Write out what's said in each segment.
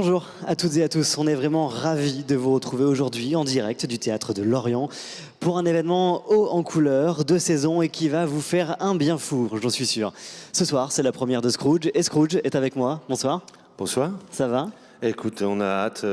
Bonjour à toutes et à tous, on est vraiment ravis de vous retrouver aujourd'hui en direct du Théâtre de Lorient pour un événement haut en couleur, de saison et qui va vous faire un bien fou, j'en suis sûr. Ce soir, c'est la première de Scrooge et Scrooge est avec moi. Bonsoir. Bonsoir. Ça va ? Écoute, on a hâte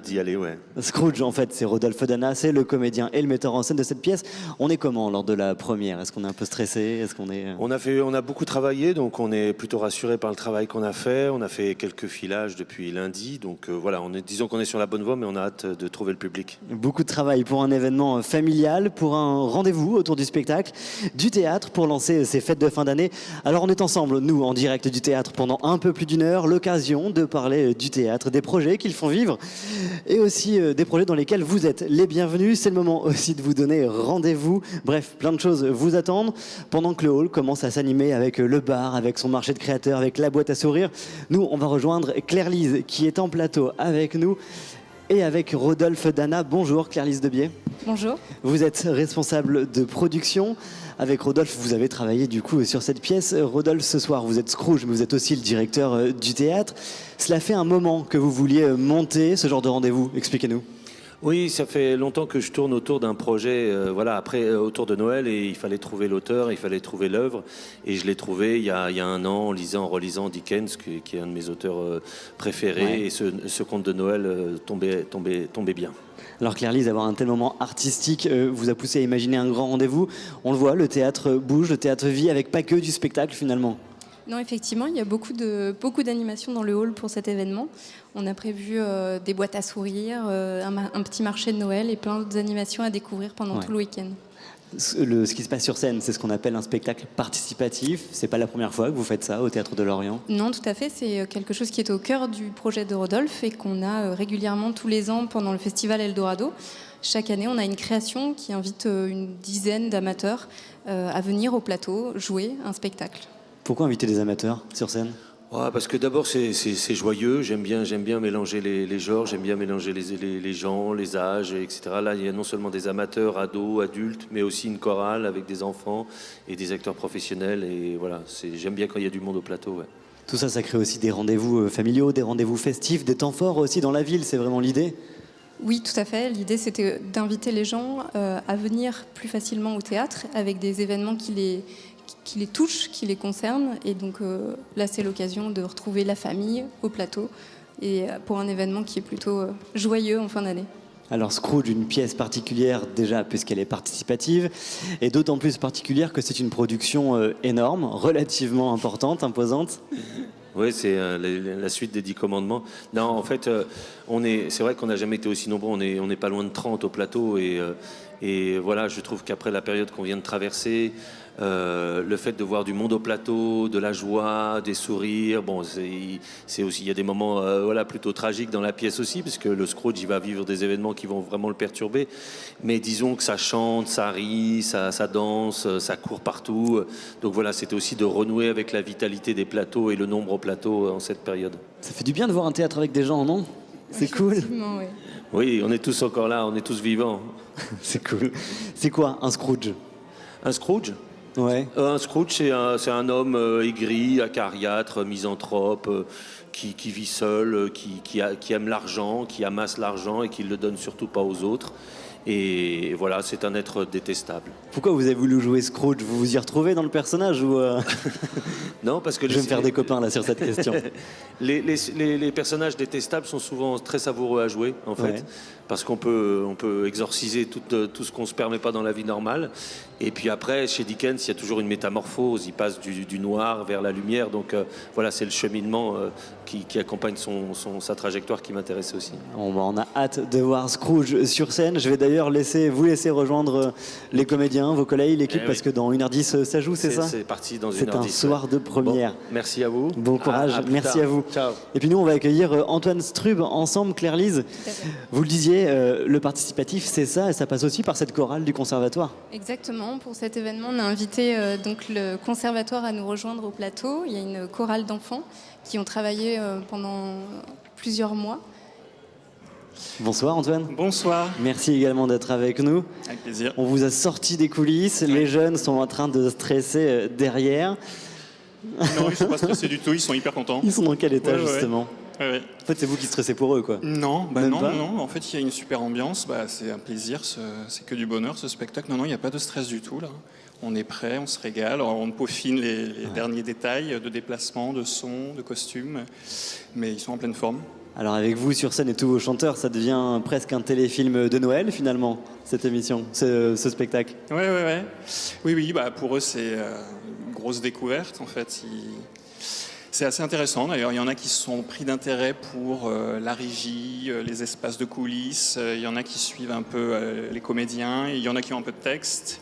d'y aller, ouais. Scrooge, en fait, c'est Rodolphe Dana, c'est le comédien et le metteur en scène de cette pièce. On est comment lors de la première ? Est-ce qu'on est un peu stressé ? Est-ce qu'on est... On a beaucoup travaillé, donc on est plutôt rassuré par le travail qu'on a fait. On a fait quelques filages depuis lundi, donc voilà, disons qu'on est sur la bonne voie, mais on a hâte de trouver le public. Beaucoup de travail pour un événement familial, pour un rendez-vous autour du spectacle, du théâtre, pour lancer ces fêtes de fin d'année. Alors on est ensemble, nous, en direct du théâtre pendant un peu plus d'une heure, l'occasion de parler du théâtre, des projets qu'ils font vivre et aussi des projets dans lesquels vous êtes les bienvenus. C'est le moment aussi de vous donner rendez-vous. Bref, plein de choses vous attendent pendant que le hall commence à s'animer avec le bar, avec son marché de créateurs, avec la boîte à sourires. Nous, on va rejoindre Claire-Lise qui est en plateau avec nous et avec Rodolphe Dana. Bonjour Claire-Lise Debier. Bonjour. Vous êtes responsable de production. Avec Rodolphe, vous avez travaillé du coup sur cette pièce. Rodolphe, ce soir, vous êtes Scrooge, mais vous êtes aussi le directeur du théâtre. Cela fait un moment que vous vouliez monter ce genre de rendez-vous. Expliquez-nous. Oui, ça fait longtemps que je tourne autour d'un projet, autour de Noël, et il fallait trouver l'auteur, il fallait trouver l'œuvre, et je l'ai trouvé il y a un an en relisant Dickens, qui est un de mes auteurs préférés, ouais. Et ce conte de Noël tombait bien. Alors Claire-Lise, avoir un tel moment artistique vous a poussé à imaginer un grand rendez-vous. On le voit, le théâtre bouge, le théâtre vit, avec pas que du spectacle finalement. Non, effectivement, il y a beaucoup d'animations dans le hall pour cet événement. On a prévu des boîtes à sourires, un petit marché de Noël et plein d'autres animations à découvrir pendant tout le week-end. Ce qui se passe sur scène, c'est ce qu'on appelle un spectacle participatif. C'est pas la première fois que vous faites ça au Théâtre de Lorient ? Non, tout à fait. C'est quelque chose qui est au cœur du projet de Rodolphe et qu'on a régulièrement tous les ans pendant le festival Eldorado. Chaque année, on a une création qui invite une dizaine d'amateurs à venir au plateau jouer un spectacle. Pourquoi inviter des amateurs sur scène ? Ouais, parce que d'abord c'est joyeux, j'aime bien mélanger les genres, j'aime bien mélanger les gens, les âges, etc. Là il y a non seulement des amateurs, ados, adultes, mais aussi une chorale avec des enfants et des acteurs professionnels, et voilà, j'aime bien quand il y a du monde au plateau. Ouais. Tout ça, ça crée aussi des rendez-vous familiaux, des rendez-vous festifs, des temps forts aussi dans la ville, c'est vraiment l'idée ? Oui, tout à fait. L'idée, c'était d'inviter les gens à venir plus facilement au théâtre avec des événements qui les touchent, qui les concernent. Et donc là, c'est l'occasion de retrouver la famille au plateau et pour un événement qui est plutôt joyeux en fin d'année. Alors Scrooge, une pièce particulière déjà puisqu'elle est participative et d'autant plus particulière que c'est une production énorme, relativement importante, imposante. Oui, c'est la suite des 10 commandements. Non, en fait, c'est vrai qu'on n'a jamais été aussi nombreux, on n'est pas loin de 30 au plateau, et voilà, je trouve qu'après la période qu'on vient de traverser, le fait de voir du monde au plateau, de la joie, des sourires, bon, c'est aussi, il y a des moments plutôt tragiques dans la pièce aussi, parce que le Scrooge, il va vivre des événements qui vont vraiment le perturber, mais disons que ça chante, ça rit, ça danse, ça court partout, donc voilà, c'était aussi de renouer avec la vitalité des plateaux et le nombre au plateau en cette période. Ça fait du bien de voir un théâtre avec des gens, non ? C'est cool. Oui. Oui, on est tous encore là, on est tous vivants. C'est cool. C'est quoi un Scrooge ? Un Scrooge ? Ouais. Un Scrooge, c'est un homme aigri, acariâtre, misanthrope, qui vit seul, qui aime l'argent, qui amasse l'argent et qui ne le donne surtout pas aux autres. Et voilà, c'est un être détestable. Pourquoi vous avez voulu jouer Scrooge ? Vous vous y retrouvez dans le personnage ou Non, parce que je vais me faire des copains là sur cette question. Les personnages détestables sont souvent très savoureux à jouer, en fait, ouais. Parce qu'on peut exorciser tout ce qu'on ne se permet pas dans la vie normale. Et puis après, chez Dickens, il y a toujours une métamorphose. Il passe du noir vers la lumière. Donc voilà, c'est le cheminement qui accompagne sa trajectoire qui m'intéresse aussi. On a hâte de voir Scrooge sur scène. Je vais d'ailleurs vous laisser rejoindre les comédiens, vos collègues, l'équipe, parce que dans 1h10, ça joue, c'est ça ? C'est parti dans 1h10. C'est un soir de première. Bon, merci à vous. Bon courage, merci tard. à vous. Ciao. Et puis nous, on va accueillir Antoine Strub ensemble, Claire-Lise. Vous le disiez, le participatif, c'est ça, et ça passe aussi par cette chorale du conservatoire. Exactement. Pour cet événement, on a invité donc le conservatoire à nous rejoindre au plateau. Il y a une chorale d'enfants qui ont travaillé pendant plusieurs mois. Bonsoir Antoine. Bonsoir. Merci également d'être avec nous. Avec plaisir. On vous a sorti des coulisses, les jeunes sont en train de stresser derrière. Non, ils ne sont pas stressés du tout, ils sont hyper contents. Ils sont dans quel état justement ? Ouais. En fait, c'est vous qui stressez pour eux, quoi. Non, Même pas non. En fait, il y a une super ambiance. C'est un plaisir. C'est que du bonheur, ce spectacle. Non, il n'y a pas de stress du tout, là. On est prêt, on se régale. Alors, on peaufine les derniers détails de déplacement, de son, de costume. Mais ils sont en pleine forme. Alors avec vous sur scène et tous vos chanteurs, ça devient presque un téléfilm de Noël finalement, cette émission, ce spectacle. Ouais. Oui, pour eux, c'est une grosse découverte, en fait. C'est assez intéressant, d'ailleurs. Il y en a qui se sont pris d'intérêt pour la régie, les espaces de coulisses. Il y en a qui suivent un peu les comédiens. Il y en a qui ont un peu de texte,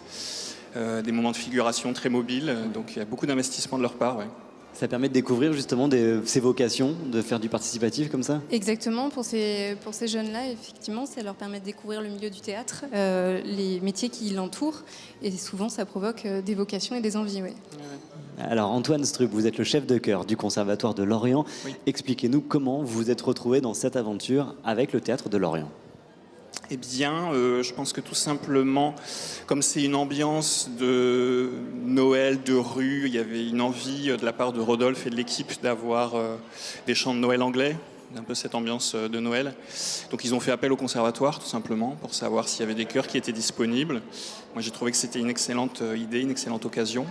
des moments de figuration très mobiles. Donc il y a beaucoup d'investissement de leur part, ouais. Ça permet de découvrir justement ces vocations, de faire du participatif comme ça. Exactement, pour ces jeunes-là, effectivement, ça leur permet de découvrir le milieu du théâtre, les métiers qui l'entourent, et souvent ça provoque des vocations et des envies. Ouais. Alors Antoine Strup, vous êtes le chef de chœur du Conservatoire de Lorient. Oui. Expliquez-nous comment vous vous êtes retrouvé dans cette aventure avec le Théâtre de Lorient. Eh bien, je pense que tout simplement, comme c'est une ambiance de Noël, de rue, il y avait une envie de la part de Rodolphe et de l'équipe d'avoir des chants de Noël anglais, un peu cette ambiance de Noël. Donc ils ont fait appel au conservatoire, tout simplement, pour savoir s'il y avait des chœurs qui étaient disponibles. Moi, j'ai trouvé que c'était une excellente idée, une excellente occasion.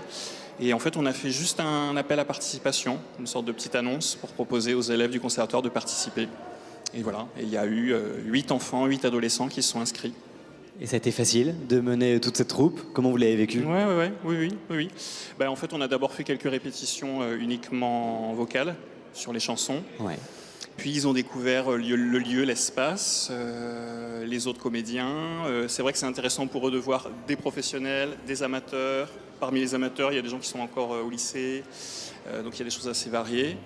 Et en fait, on a fait juste un appel à participation, une sorte de petite annonce pour proposer aux élèves du conservatoire de participer. Et voilà, et il y a eu 8 enfants, 8 adolescents qui se sont inscrits. Et ça a été facile de mener toute cette troupe. Comment vous l'avez vécu? Oui. En fait, on a d'abord fait quelques répétitions uniquement vocales sur les chansons. Ouais. Puis ils ont découvert le lieu, l'espace, les autres comédiens. C'est vrai que c'est intéressant pour eux de voir des professionnels, des amateurs. Parmi les amateurs, il y a des gens qui sont encore au lycée. Donc il y a des choses assez variées.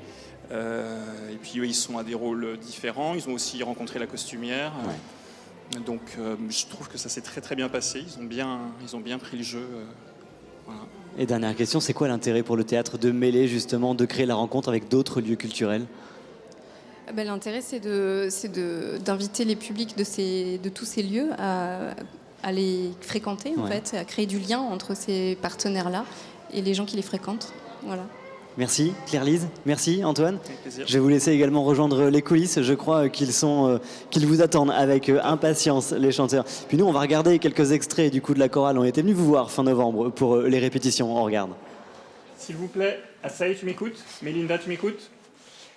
Et puis eux, ils sont à des rôles différents. Ils ont aussi rencontré la costumière. Ouais. Donc je trouve que ça s'est très très bien passé. Ils ont bien pris le jeu. Voilà. Et dernière question, c'est quoi l'intérêt pour le théâtre de mêler justement, de créer la rencontre avec d'autres lieux culturels? L'intérêt, c'est d'inviter les publics de tous ces lieux à les fréquenter, en fait, à créer du lien entre ces partenaires-là et les gens qui les fréquentent. Voilà. Merci Claire-Lise, merci Antoine. Avec plaisir. Je vais vous laisser également rejoindre les coulisses. Je crois qu'ils vous attendent avec impatience, les chanteurs. Puis nous, on va regarder quelques extraits du coup de la chorale. On était venus vous voir fin novembre pour les répétitions. On regarde. S'il vous plaît, Assaï, tu m'écoutes? Mélinda, tu m'écoutes?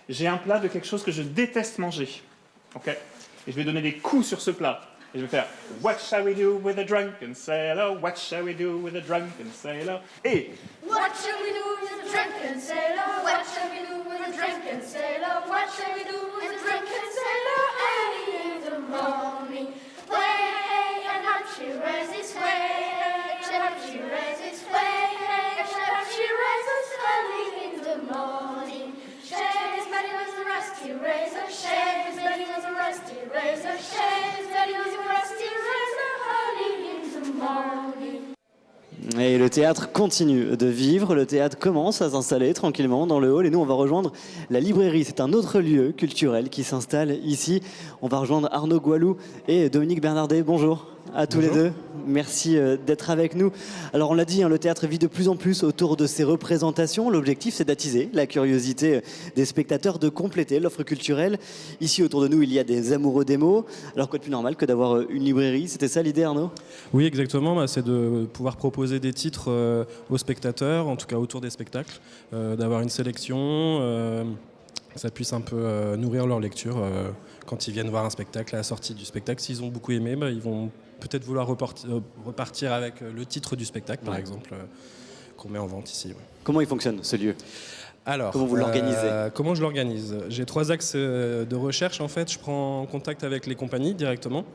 J'ai un plat de quelque chose que je déteste manger. Ok? Et je vais donner des coups sur ce plat. Et je vais faire What shall we do with a drunken sailor? What shall we do with a drunken sailor? Et What shall we do with a drunken sailor? What shall we do with a drunken sailor? What shall we do with a drunken sailor? Early in the morning, way and up she rises, way and up she rises, way and up she rises early in the morning. His body was a rusty razor, his body was a rusty razor, his body was a rusty razor early in the morning. Et le théâtre continue de vivre, le théâtre commence à s'installer tranquillement dans le hall et nous on va rejoindre la librairie. C'est un autre lieu culturel qui s'installe ici. On va rejoindre Arnaud Goualou et Dominique Bernardet. Bonjour à tous les deux. Merci d'être avec nous. Alors on l'a dit, le théâtre vit de plus en plus autour de ses représentations. L'objectif c'est d'attiser la curiosité des spectateurs, de compléter l'offre culturelle. Ici autour de nous il y a des amoureux des mots. Alors quoi de plus normal que d'avoir une librairie? C'était ça l'idée, Arnaud? Oui, exactement. C'est de pouvoir proposer des titres aux spectateurs, en tout cas autour des spectacles, d'avoir une sélection, ça puisse un peu nourrir leur lecture quand ils viennent voir un spectacle, à la sortie du spectacle. S'ils ont beaucoup aimé, ils vont peut-être vouloir repartir avec le titre du spectacle, par exemple, qu'on met en vente ici. Ouais. Comment il fonctionne ce lieu? Alors, comment vous l'organisez? Comment je l'organise? J'ai 3 axes de recherche. En fait, je prends contact avec les compagnies directement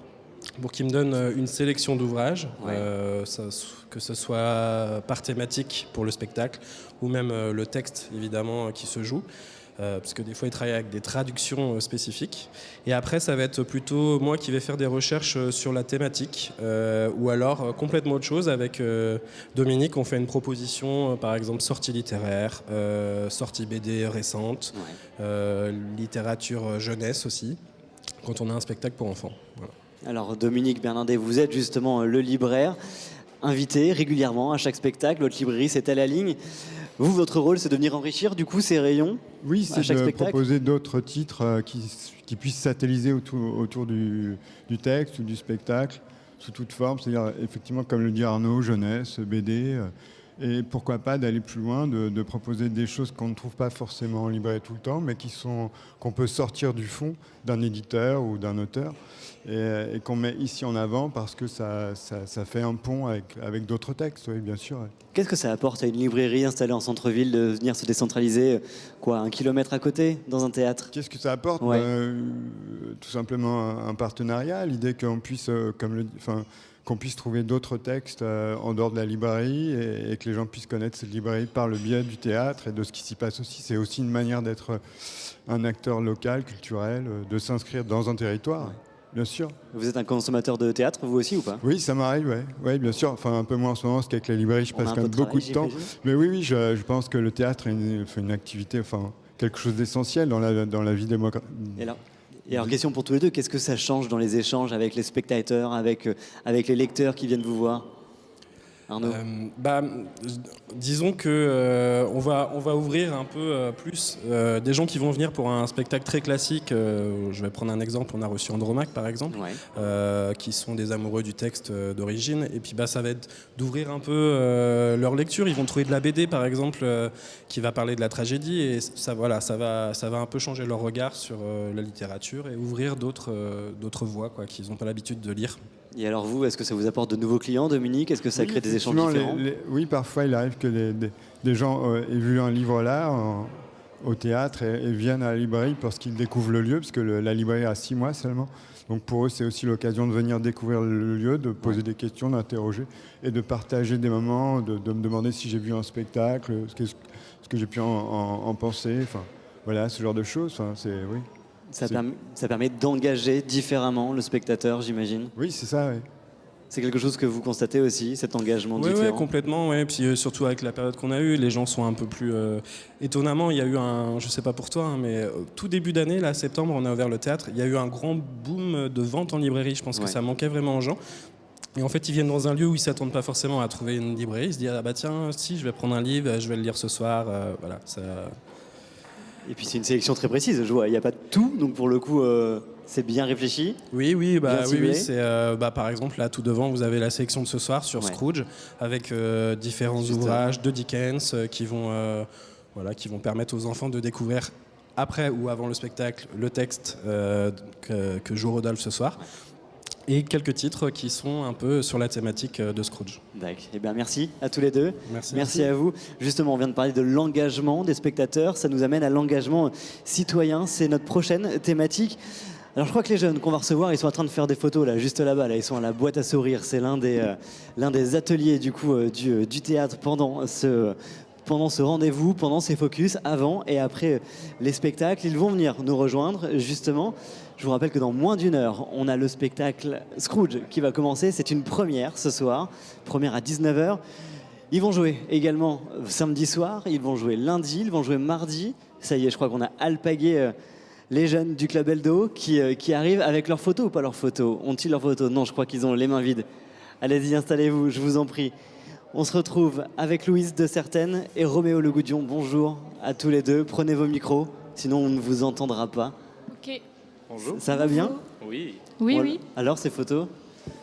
pour qu'ils me donnent une sélection d'ouvrages, que ce soit par thématique pour le spectacle ou même le texte évidemment qui se joue. Parce que des fois ils travaillent avec des traductions spécifiques. Et après ça va être plutôt moi qui vais faire des recherches sur la thématique ou alors complètement autre chose. Avec Dominique, on fait une proposition, par exemple sortie littéraire, sortie BD récente, littérature jeunesse aussi, quand on a un spectacle pour enfants. Voilà. Alors Dominique Bernardet, vous êtes justement le libraire, invité régulièrement à chaque spectacle. Votre librairie, c'est à la ligne. Vous, votre rôle, c'est de venir enrichir du coup ces rayons Oui, à c'est chaque de spectacle. proposer d'autres titres qui puissent satelliser autour du texte ou du spectacle, sous toute forme, c'est-à-dire effectivement, comme le dit Arnaud, jeunesse, BD, et pourquoi pas d'aller plus loin, de proposer des choses qu'on ne trouve pas forcément en librairie tout le temps, mais qu'on peut sortir du fond d'un éditeur ou d'un auteur, et qu'on met ici en avant parce que ça fait un pont avec d'autres textes, oui, bien sûr. Qu'est-ce que ça apporte à une librairie installée en centre-ville de venir se décentraliser, 1 kilomètre à côté, dans un théâtre? Qu'est-ce que ça apporte? Ouais. Tout simplement un partenariat, l'idée qu'on puisse, qu'on puisse trouver d'autres textes en dehors de la librairie et que les gens puissent connaître cette librairie par le biais du théâtre et de ce qui s'y passe aussi. C'est aussi une manière d'être un acteur local, culturel, de s'inscrire dans un territoire. Ouais. Bien sûr. Vous êtes un consommateur de théâtre, vous aussi, ou pas? Oui, ça m'arrive, oui, bien sûr. Enfin, un peu moins en ce moment, parce qu'avec la librairie, je passe quand même beaucoup de temps. Mais oui, je pense que le théâtre est une activité, quelque chose d'essentiel dans la vie démocratique. Et alors, question pour tous les deux, qu'est-ce que ça change dans les échanges avec les spectateurs, avec les lecteurs qui viennent vous voir? Arnaud? Disons que on va ouvrir un peu plus des gens qui vont venir pour un spectacle très classique. Je vais prendre un exemple, on a reçu Andromaque par exemple, qui sont des amoureux du texte d'origine, et puis ça va être d'ouvrir un peu leur lecture. Ils vont trouver de la BD par exemple qui va parler de la tragédie, et ça va un peu changer leur regard sur la littérature et ouvrir d'autres voies qu'ils n'ont pas l'habitude de lire. Et alors vous, est-ce que ça vous apporte de nouveaux clients, Dominique? Est-ce que ça crée des échanges différents? Oui, parfois il arrive que des gens aient vu un livre là au théâtre et viennent à la librairie parce qu'ils découvrent le lieu, parce que la librairie a 6 mois seulement. Donc pour eux, c'est aussi l'occasion de venir découvrir le lieu, de poser des questions, d'interroger et de partager des moments, de me demander si j'ai vu un spectacle, ce que j'ai pu en penser, voilà, ce genre de choses. Oui. Ça permet d'engager différemment le spectateur, j'imagine. Oui, c'est ça, oui. C'est quelque chose que vous constatez aussi, cet engagement différent? Oui, complètement. Ouais. Puis surtout avec la période qu'on a eue, les gens sont un peu plus... Étonnamment, il y a eu je sais pas pour toi, mais tout début d'année, là, septembre, on a ouvert le théâtre, il y a eu un grand boom de vente en librairie. Je pense que ça manquait vraiment aux gens. Et en fait, ils viennent dans un lieu où ils ne s'attendent pas forcément à trouver une librairie. Ils se disent, tiens, si, je vais prendre un livre, je vais le lire ce soir. Voilà, ça... Et puis c'est une sélection très précise, je vois, il n'y a pas de tout, donc pour le coup c'est bien réfléchi. Oui, c'est par exemple là tout devant vous avez la sélection de ce soir sur Scrooge avec différents ouvrages de Dickens qui vont permettre aux enfants de découvrir après ou avant le spectacle le texte que joue Rodolphe ce soir. Et quelques titres qui sont un peu sur la thématique de Scrooge. D'accord. Eh bien, merci à tous les deux. Merci à vous. Justement, on vient de parler de l'engagement des spectateurs. Ça nous amène à l'engagement citoyen. C'est notre prochaine thématique. Alors, je crois que les jeunes qu'on va recevoir, ils sont en train de faire des photos là, juste là-bas. Là, ils sont à la boîte à sourire. C'est l'un des ateliers du coup du théâtre pendant ce rendez-vous, pendant ces focus, avant et après les spectacles. Ils vont venir nous rejoindre justement. Je vous rappelle que dans moins d'1 heure, on a le spectacle Scrooge qui va commencer. C'est une première ce soir, première à 19h. Ils vont jouer également samedi soir, ils vont jouer lundi, ils vont jouer mardi. Ça y est, je crois qu'on a alpagué les jeunes du Club Eldo qui arrivent avec leurs photos ou pas leurs photos. Ont-ils leurs photos? Non, je crois qu'ils ont les mains vides. Allez-y, installez-vous, je vous en prie. On se retrouve avec Louise de Certaines et Roméo Le Goudion. Bonjour à tous les deux. Prenez vos micros, sinon on ne vous entendra pas. Ok. Bonjour. Ça va bien? Oui. Alors, ces photos?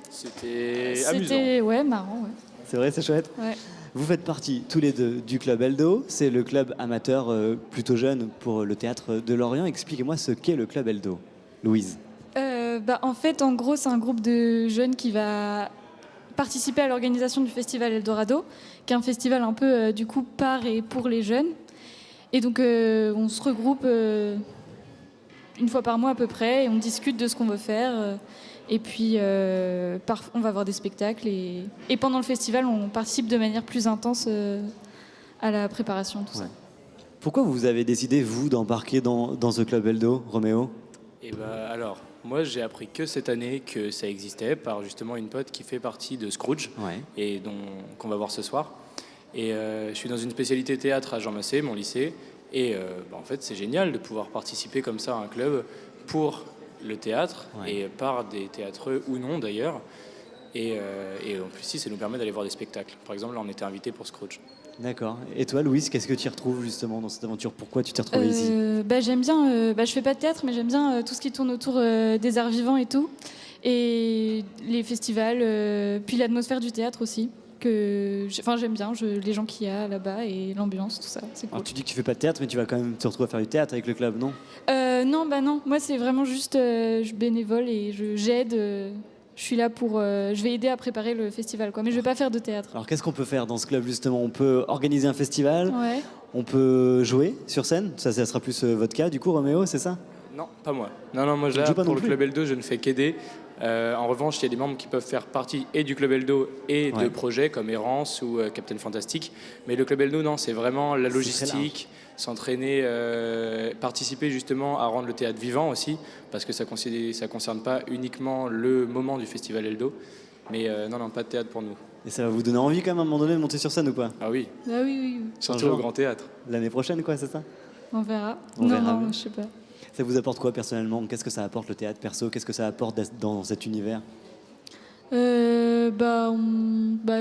C'était amusant. Marrant. Ouais. C'est vrai, c'est chouette. Ouais. Vous faites partie tous les deux du Club Eldo. C'est le club amateur plutôt jeune pour le théâtre de Lorient. Expliquez-moi ce qu'est le Club Eldo. Louise. En fait, en gros, c'est un groupe de jeunes qui va participer à l'organisation du festival Eldorado, qui est un festival un peu du coup par et pour les jeunes. Et donc, on se regroupe une fois par mois à peu près et on discute de ce qu'on veut faire. Et puis, on va voir des spectacles. Et pendant le festival, on participe de manière plus intense à la préparation, tout ça. Pourquoi vous avez décidé, vous, d'embarquer dans ce Club Eldo, Roméo? Alors, moi, j'ai appris que cette année que ça existait par justement une pote qui fait partie de Scrooge et qu'on va voir ce soir. Et je suis dans une spécialité théâtre à Jean Massé, mon lycée. Et en fait, c'est génial de pouvoir participer comme ça à un club pour le théâtre et par des théâtreux ou non d'ailleurs. Et en plus, ça nous permet d'aller voir des spectacles. Par exemple, là, on était invités pour Scrooge. D'accord. Et toi, Louise, qu'est-ce que tu y retrouves justement dans cette aventure? Pourquoi tu t'es retrouvée ici? J'aime bien, je fais pas de théâtre, mais j'aime bien tout ce qui tourne autour des arts vivants et tout. Et les festivals, puis l'atmosphère du théâtre aussi. J'aime bien les gens qu'il y a là-bas et l'ambiance, tout ça. C'est cool. Alors tu dis que tu fais pas de théâtre, mais tu vas quand même te retrouver à faire du théâtre avec le club, non? Non. Moi, c'est vraiment juste je bénévole et j'aide. Je suis là pour. Je vais aider à préparer le festival, quoi. Mais je vais pas faire de théâtre. Alors qu'est-ce qu'on peut faire dans ce club justement? On peut organiser un festival, Ouais. on peut jouer sur scène. Ça sera plus votre cas, du coup, Roméo, c'est ça? Non, pas moi. Non, moi, Tu là, joues pas pour non le plus Club Eldo, je ne fais qu'aider. En revanche, il y a des membres qui peuvent faire partie et du Club Eldo et de projets comme Errance ou Captain Fantastic. Mais le Club Eldo, non, c'est vraiment la logistique, s'entraîner, participer justement à rendre le théâtre vivant aussi, parce que ça concerne pas uniquement le moment du festival Eldo. Mais non, pas de théâtre pour nous. Et ça va vous donner envie quand même à un moment donné de monter sur scène ou pas? Ah oui, Ah oui. surtout au Grand Théâtre. L'année prochaine, quoi, c'est ça? On verra. On verra, Non, mais- je sais pas. Ça vous apporte quoi personnellement? Qu'est-ce que ça apporte le théâtre perso? Qu'est-ce que ça apporte dans cet univers?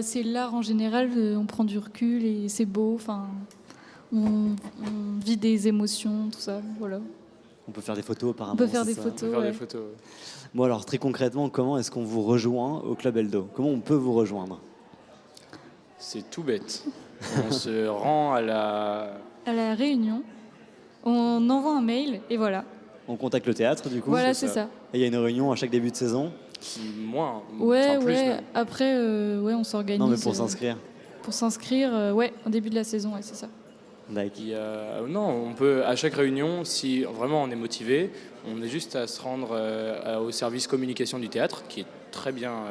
C'est l'art en général, on prend du recul et c'est beau, enfin, on vit des émotions, tout ça, voilà. On peut faire des photos apparemment. On peut faire c'est des ça photos. On peut faire ouais. des photos. Bon alors très concrètement, comment est-ce qu'on vous rejoint au Club Eldo? Comment on peut vous rejoindre? C'est tout bête. On se rend à la... À la réunion, on envoie un mail et voilà. On contacte le théâtre du coup? Voilà, c'est c'est ça. ça. Et il y a une réunion à chaque début de saison? Moins. Ouais, enfin, plus ouais. même. Après, on s'organise. Non mais pour s'inscrire. Pour s'inscrire, en début de la saison, ouais, c'est ça. D'accord. Non, on peut, à chaque réunion, si vraiment on est motivé, on est juste à se rendre au service communication du théâtre, qui est très bien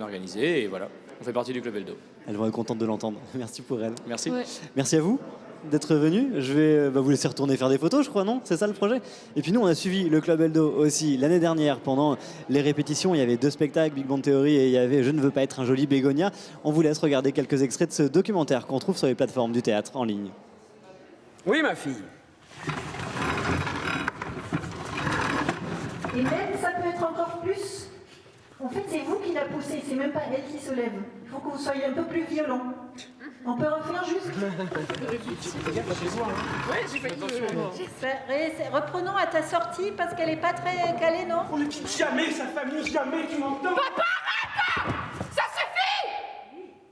organisé, et voilà, on fait partie du Club Eldo. Elles vont être contentes de l'entendre. Merci pour elles. Merci. Ouais. Merci à vous d'être venus. Je vais vous laisser retourner faire des photos, je crois, non? C'est ça le projet? Et puis nous, on a suivi le Club Eldo aussi l'année dernière pendant les répétitions. Il y avait 2 spectacles, Big Bang Theory, et il y avait Je ne veux pas être un joli bégonia. On vous laisse regarder quelques extraits de ce documentaire qu'on trouve sur les plateformes du théâtre en ligne. Oui, ma fille. Et même, ça peut être encore plus. En fait, c'est vous qui la poussez, c'est même pas elle qui se lève. Il faut que vous soyez un peu plus violent. On peut refaire juste. Reprenons à ta sortie parce qu'elle est pas très calée, non? On ne quitte jamais sa famille, jamais, tu m'entends? Papa, arrête! Ça suffit!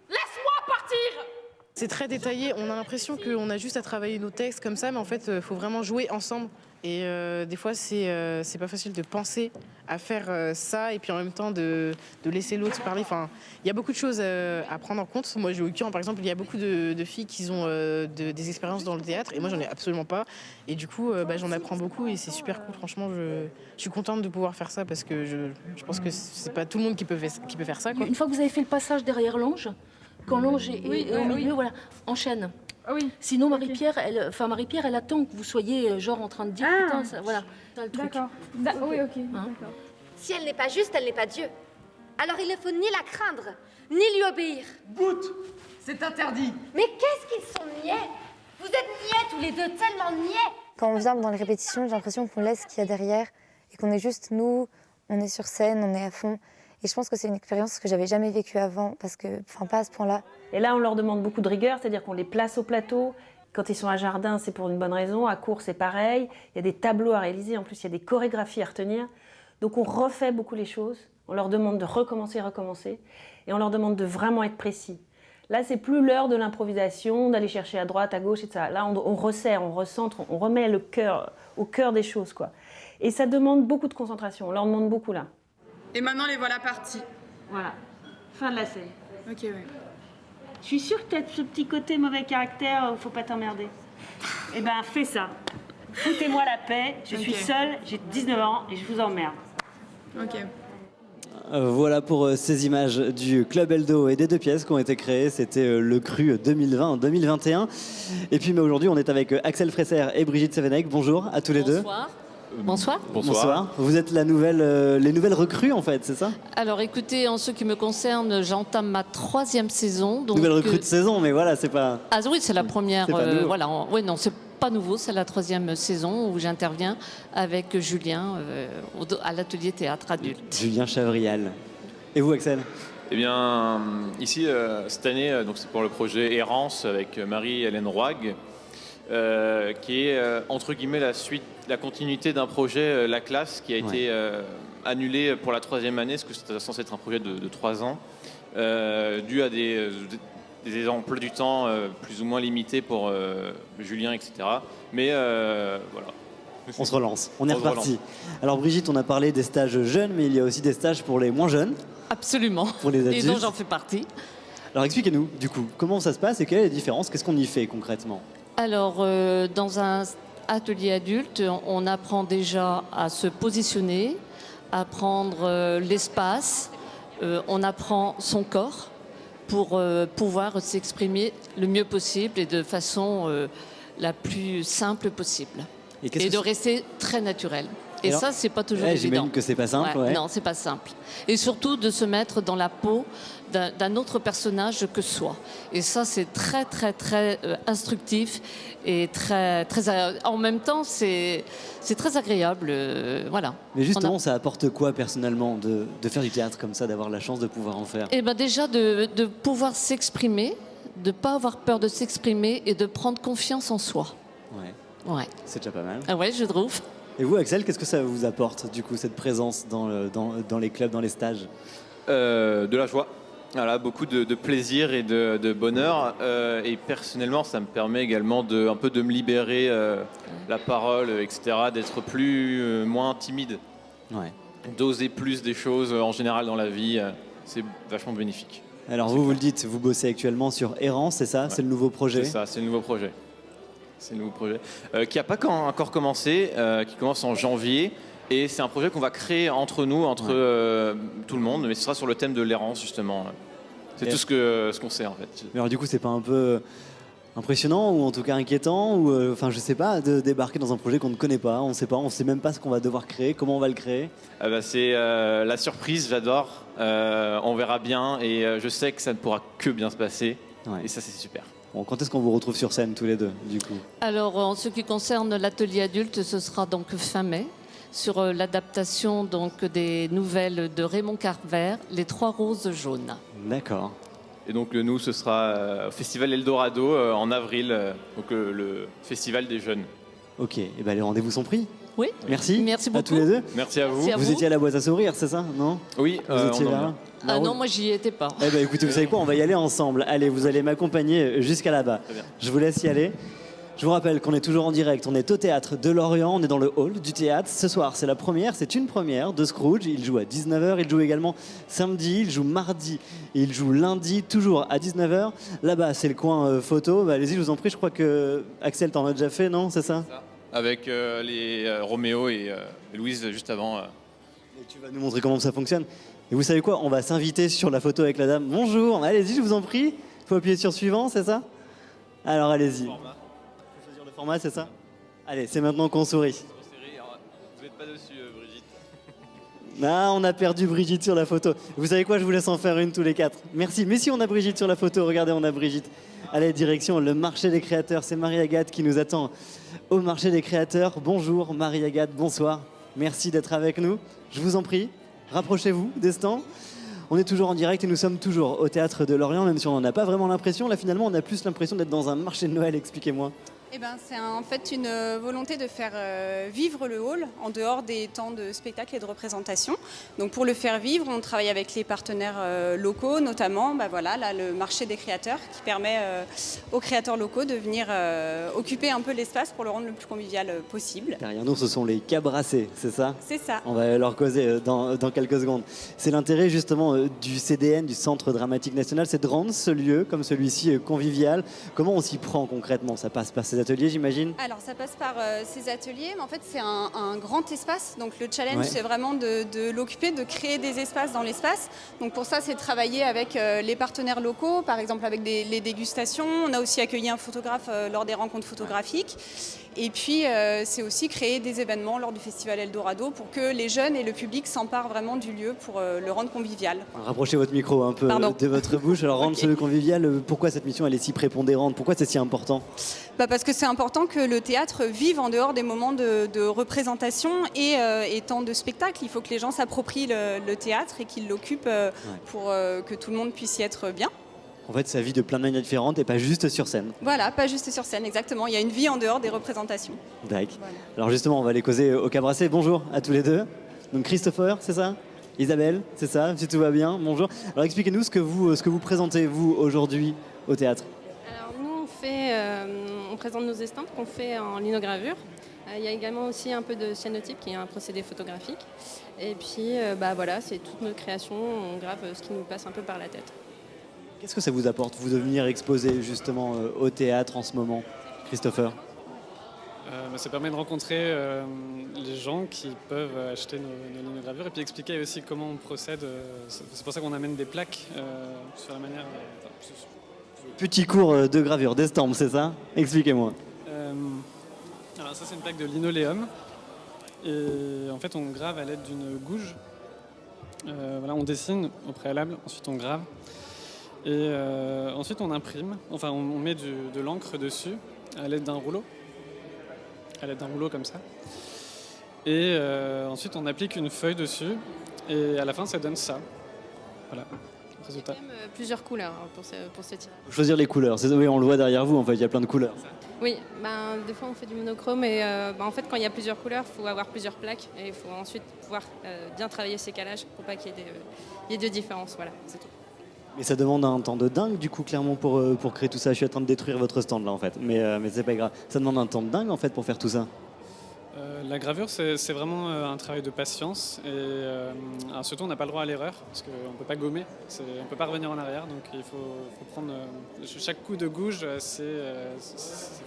Laisse-moi partir! C'est très détaillé, on a l'impression qu'on a juste à travailler nos textes comme ça, mais en fait, il faut vraiment jouer ensemble. Et des fois, c'est pas facile de penser à faire ça et puis en même temps de laisser l'autre parler. Enfin, il y a beaucoup de choses à prendre en compte. Moi, j'ai au Curan, par exemple, il y a beaucoup de filles qui ont des expériences dans le théâtre et moi, j'en ai absolument pas. Et du coup, j'en apprends beaucoup et c'est super cool. Franchement, je suis contente de pouvoir faire ça parce que je pense que c'est pas tout le monde qui peut faire ça, quoi. Une fois que vous avez fait le passage derrière l'ange, quand l'ange est au milieu, voilà, enchaîne. Ah oui. Sinon, Marie-Pierre, elle attend que vous soyez genre en train de dire putain, ça, voilà, c'est le truc. D'accord. Oui, ok. Hein? D'accord. Si elle n'est pas juste, elle n'est pas Dieu. Alors il ne faut ni la craindre, ni lui obéir. Bout! C'est interdit! Mais qu'est-ce qu'ils sont niais! Vous êtes niais tous les deux, tellement niais! Quand on vient dans les répétitions, j'ai l'impression qu'on laisse ce qu'il y a derrière et qu'on est juste nous, on est sur scène, on est à fond. Et je pense que c'est une expérience que j'avais jamais vécue avant, parce que, enfin, pas à ce point-là. Et là, on leur demande beaucoup de rigueur, c'est-à-dire qu'on les place au plateau. Quand ils sont à Jardin, c'est pour une bonne raison. À Cours, c'est pareil. Il y a des tableaux à réaliser. En plus, il y a des chorégraphies à retenir. Donc, on refait beaucoup les choses. On leur demande de recommencer. Et on leur demande de vraiment être précis. Là, c'est plus l'heure de l'improvisation, d'aller chercher à droite, à gauche, etc. Là, on resserre, on recentre, on remet le cœur au cœur des choses, quoi. Et ça demande beaucoup de concentration. On leur demande beaucoup, là. Et maintenant, les voilà partis. Voilà, fin de la scène. Ok, oui. Je suis sûre que t'as ce petit côté mauvais caractère où faut pas t'emmerder. Eh ben, fais ça. Foutez-moi la paix, je suis seule, j'ai 19 ans et je vous emmerde. Ok. Voilà pour ces images du Club Eldo et des 2 pièces qui ont été créées. C'était le Cru 2020-2021. Et puis mais aujourd'hui, on est avec Axel Fresser et Brigitte Sevenec. Bonjour à tous les deux. Bonsoir. Bonsoir. Vous êtes les nouvelles recrues en fait, c'est ça? Alors écoutez, en ce qui me concerne, j'entame ma 3e saison. Donc, nouvelle recrue de saison, mais voilà, c'est pas... Ah oui, c'est la première. C'est pas nouveau. Voilà, oui, non, c'est pas nouveau, c'est la 3e saison où j'interviens avec Julien à l'atelier théâtre adulte. Julien Chavrial. Et vous, Axel? Eh bien, ici, cette année, donc c'est pour le projet Errance avec Marie-Hélène Roig, qui est, entre guillemets, la continuité d'un projet, La Classe, qui a été annulé pour la 3e année, parce que c'était censé être un projet de 3 ans, dû à des emplois du temps plus ou moins limités pour Julien, etc. Mais voilà. On se relance, on est reparti. Alors Brigitte, on a parlé des stages jeunes, mais il y a aussi des stages pour les moins jeunes. Absolument. Pour les adultes. Et dont j'en fais partie. Alors expliquez-nous, du coup, comment ça se passe et quelle est la différence? Qu'est-ce qu'on y fait concrètement? Alors, dans un atelier adulte, on apprend déjà à se positionner, à prendre l'espace, on apprend son corps pour pouvoir s'exprimer le mieux possible et de façon la plus simple possible. Et de rester très naturel. Et alors, ça, c'est pas toujours évident. J'imagine que c'est pas simple. Ouais. Non, c'est pas simple. Et surtout de se mettre dans la peau d'un autre personnage que soi. Et ça, c'est très, très, très instructif et très, très. En même temps, c'est très agréable. Voilà. Mais justement, ça apporte quoi personnellement de faire du théâtre comme ça, d'avoir la chance de pouvoir en faire? Eh ben déjà de pouvoir s'exprimer, de pas avoir peur de s'exprimer et de prendre confiance en soi. Ouais. Ouais. C'est déjà pas mal. Ah ouais, je trouve. Et vous, Axel, qu'est-ce que ça vous apporte, du coup, cette présence dans les clubs, dans les stages? De la joie. Voilà, beaucoup de plaisir et de bonheur. Et personnellement, ça me permet également un peu de me libérer la parole, etc., d'être moins timide. Ouais. D'oser plus des choses en général dans la vie. C'est vachement bénéfique. Alors vous le dites, vous bossez actuellement sur Errance, c'est ça? Ouais. C'est le nouveau projet? C'est ça, c'est le nouveau projet. C'est le nouveau projet qui n'a pas encore commencé, qui commence en janvier. Et c'est un projet qu'on va créer entre nous, tout le monde, mais ce sera sur le thème de l'errance, justement. C'est tout ce qu'on sait, en fait. Mais alors du coup, c'est pas un peu impressionnant, ou en tout cas inquiétant, ou enfin je sais pas, de débarquer dans un projet qu'on ne connaît pas, on sait même pas ce qu'on va devoir créer, comment on va le créer? C'est la surprise, j'adore. On verra bien, et je sais que ça ne pourra que bien se passer. Ouais. Et ça, c'est super. Bon, quand est-ce qu'on vous retrouve sur scène tous les deux, du coup? Alors, en ce qui concerne l'atelier adulte, ce sera donc fin mai, sur l'adaptation donc des nouvelles de Raymond Carver, Les 3 roses jaunes. D'accord. Et donc nous, ce sera au Festival Eldorado en avril, donc le Festival des jeunes. Ok, et ben les rendez-vous sont pris. Oui. Merci. Merci beaucoup. À tous les deux. Merci à vous. Merci à vous étiez à la boîte à sourire, c'est ça? Non? Oui. Vous étiez là? Ah non, moi j'y étais pas. Eh ben écoutez, vous savez quoi? On va y aller ensemble. Allez, vous allez m'accompagner jusqu'à là-bas. Je vous laisse y aller. Je vous rappelle qu'on est toujours en direct, on est au Théâtre de Lorient, on est dans le hall du théâtre. Ce soir, c'est une première de Scrooge. Il joue à 19h, il joue également samedi, il joue mardi et il joue lundi, toujours à 19h. Là-bas, c'est le coin photo. Allez-y, je vous en prie, je crois que Axel t'en a déjà fait, non? C'est ça? Avec les Roméo et Louise juste avant. Et tu vas nous montrer comment ça fonctionne. Et vous savez quoi? On va s'inviter sur la photo avec la dame. Bonjour, allez-y, je vous en prie. Il faut appuyer sur suivant, c'est ça? Alors allez-y. Format, c'est ça? Allez, c'est maintenant qu'on sourit. Vous n'êtes pas dessus, Brigitte. Ah, on a perdu Brigitte sur la photo. Vous savez quoi? Je vous laisse en faire une tous les 4. Merci. Mais si on a Brigitte sur la photo, regardez, on a Brigitte. Allez, direction le marché des créateurs. C'est Marie-Agathe qui nous attend au marché des créateurs. Bonjour Marie-Agathe, bonsoir. Merci d'être avec nous. Je vous en prie, rapprochez-vous des stands. On est toujours en direct et nous sommes toujours au Théâtre de Lorient, même si on n'en a pas vraiment l'impression. Là, finalement, on a plus l'impression d'être dans un marché de Noël. Expliquez-moi. Eh ben, c'est en fait une volonté de faire vivre le hall en dehors des temps de spectacle et de représentation. Donc pour le faire vivre, on travaille avec les partenaires locaux, notamment là, le marché des créateurs qui permet aux créateurs locaux de venir occuper un peu l'espace pour le rendre le plus convivial possible. Derrière nous, ce sont les cabrassés, c'est ça? C'est ça. On va leur causer dans quelques secondes. C'est l'intérêt justement du CDN, du Centre Dramatique National, c'est de rendre ce lieu comme celui-ci convivial. Comment on s'y prend concrètement? Ça passe par ces ateliers, j'imagine? Alors ça passe par ces ateliers, mais en fait c'est un grand espace, donc le challenge c'est vraiment de l'occuper, de créer des espaces dans l'espace. Donc pour ça c'est de travailler avec les partenaires locaux, par exemple avec les dégustations. On a aussi accueilli un photographe lors des rencontres photographiques. Et puis, c'est aussi créer des événements lors du Festival Eldorado pour que les jeunes et le public s'emparent vraiment du lieu pour le rendre convivial. Rapprochez votre micro un peu de votre bouche. Alors, rendre ce lieu convivial, pourquoi cette mission elle est si prépondérante? Pourquoi c'est si important? Parce que c'est important que le théâtre vive en dehors des moments de représentation et temps de spectacle. Il faut que les gens s'approprient le théâtre et qu'ils l'occupent pour que tout le monde puisse y être bien. En fait, ça vit de plein de manières différentes et pas juste sur scène. Voilà, pas juste sur scène, exactement. Il y a une vie en dehors des représentations. D'accord. Voilà. Alors justement, on va aller causer au Cabrassé. Bonjour à tous les deux. Donc Christopher, c'est ça? Isabelle, c'est ça? Si tout va bien, bonjour. Alors expliquez-nous ce que vous présentez, vous, aujourd'hui, au théâtre. Alors nous, on présente nos estampes qu'on fait en linogravure. Il y a également aussi un peu de cyanotype qui est un procédé photographique. Et puis, voilà, c'est toutes nos créations. On grave ce qui nous passe un peu par la tête. Qu'est-ce que ça vous apporte, vous, de venir exposer justement au théâtre en ce moment, Christopher? Ça permet de rencontrer les gens qui peuvent acheter nos linogravures et puis expliquer aussi comment on procède. C'est pour ça qu'on amène des plaques sur la manière... Petit cours de gravure, d'estampes, c'est ça? Expliquez-moi. Alors ça, c'est une plaque de linoléum. Et en fait, on grave à l'aide d'une gouge. Voilà, on dessine au préalable, ensuite on grave. Et ensuite on imprime, enfin on met de l'encre dessus à l'aide d'un rouleau. À l'aide d'un rouleau comme ça. Et ensuite on applique une feuille dessus et à la fin ça donne ça. Voilà, le résultat. Il y a même plusieurs couleurs pour ce tirage. Choisir les couleurs, oui, on le voit derrière vous en fait, il y a plein de couleurs. Oui, des fois on fait du monochrome et en fait quand il y a plusieurs couleurs, il faut avoir plusieurs plaques et il faut ensuite pouvoir bien travailler ces calages pour pas qu'il y ait de différence, voilà, c'est tout. Mais ça demande un temps de dingue du coup clairement pour créer tout ça. Je suis en train de détruire votre stand là en fait, mais c'est pas grave. Ça demande un temps de dingue en fait pour faire tout ça. La gravure c'est vraiment un travail de patience et alors surtout on n'a pas le droit à l'erreur parce qu'on ne peut pas gommer, on ne peut pas revenir en arrière donc il faut prendre chaque coup de gouge c'est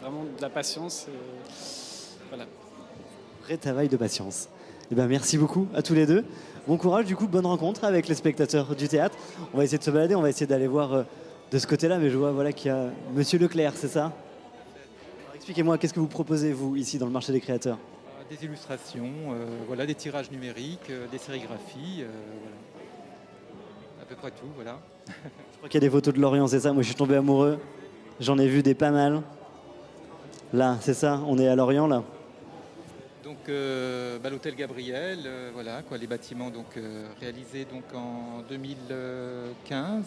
vraiment de la patience et voilà. Vrai travail de patience. Eh ben, merci beaucoup à tous les deux. Bon courage, du coup, bonne rencontre avec les spectateurs du théâtre. On va essayer de se balader, on va essayer d'aller voir de ce côté-là, mais je vois voilà, qu'il y a Monsieur Leclerc, c'est ça? Alors, expliquez-moi, qu'est-ce que vous proposez, vous, ici, dans le marché des créateurs? Des illustrations, voilà, des tirages numériques, des sérigraphies, voilà. À peu près tout, voilà. Je crois qu'il y a des photos de Lorient, c'est ça? Moi, je suis tombé amoureux. J'en ai vu des pas mal. Là, c'est ça? On est à Lorient, là? Donc l'hôtel Gabriel, voilà quoi, les bâtiments donc réalisés donc en 2015,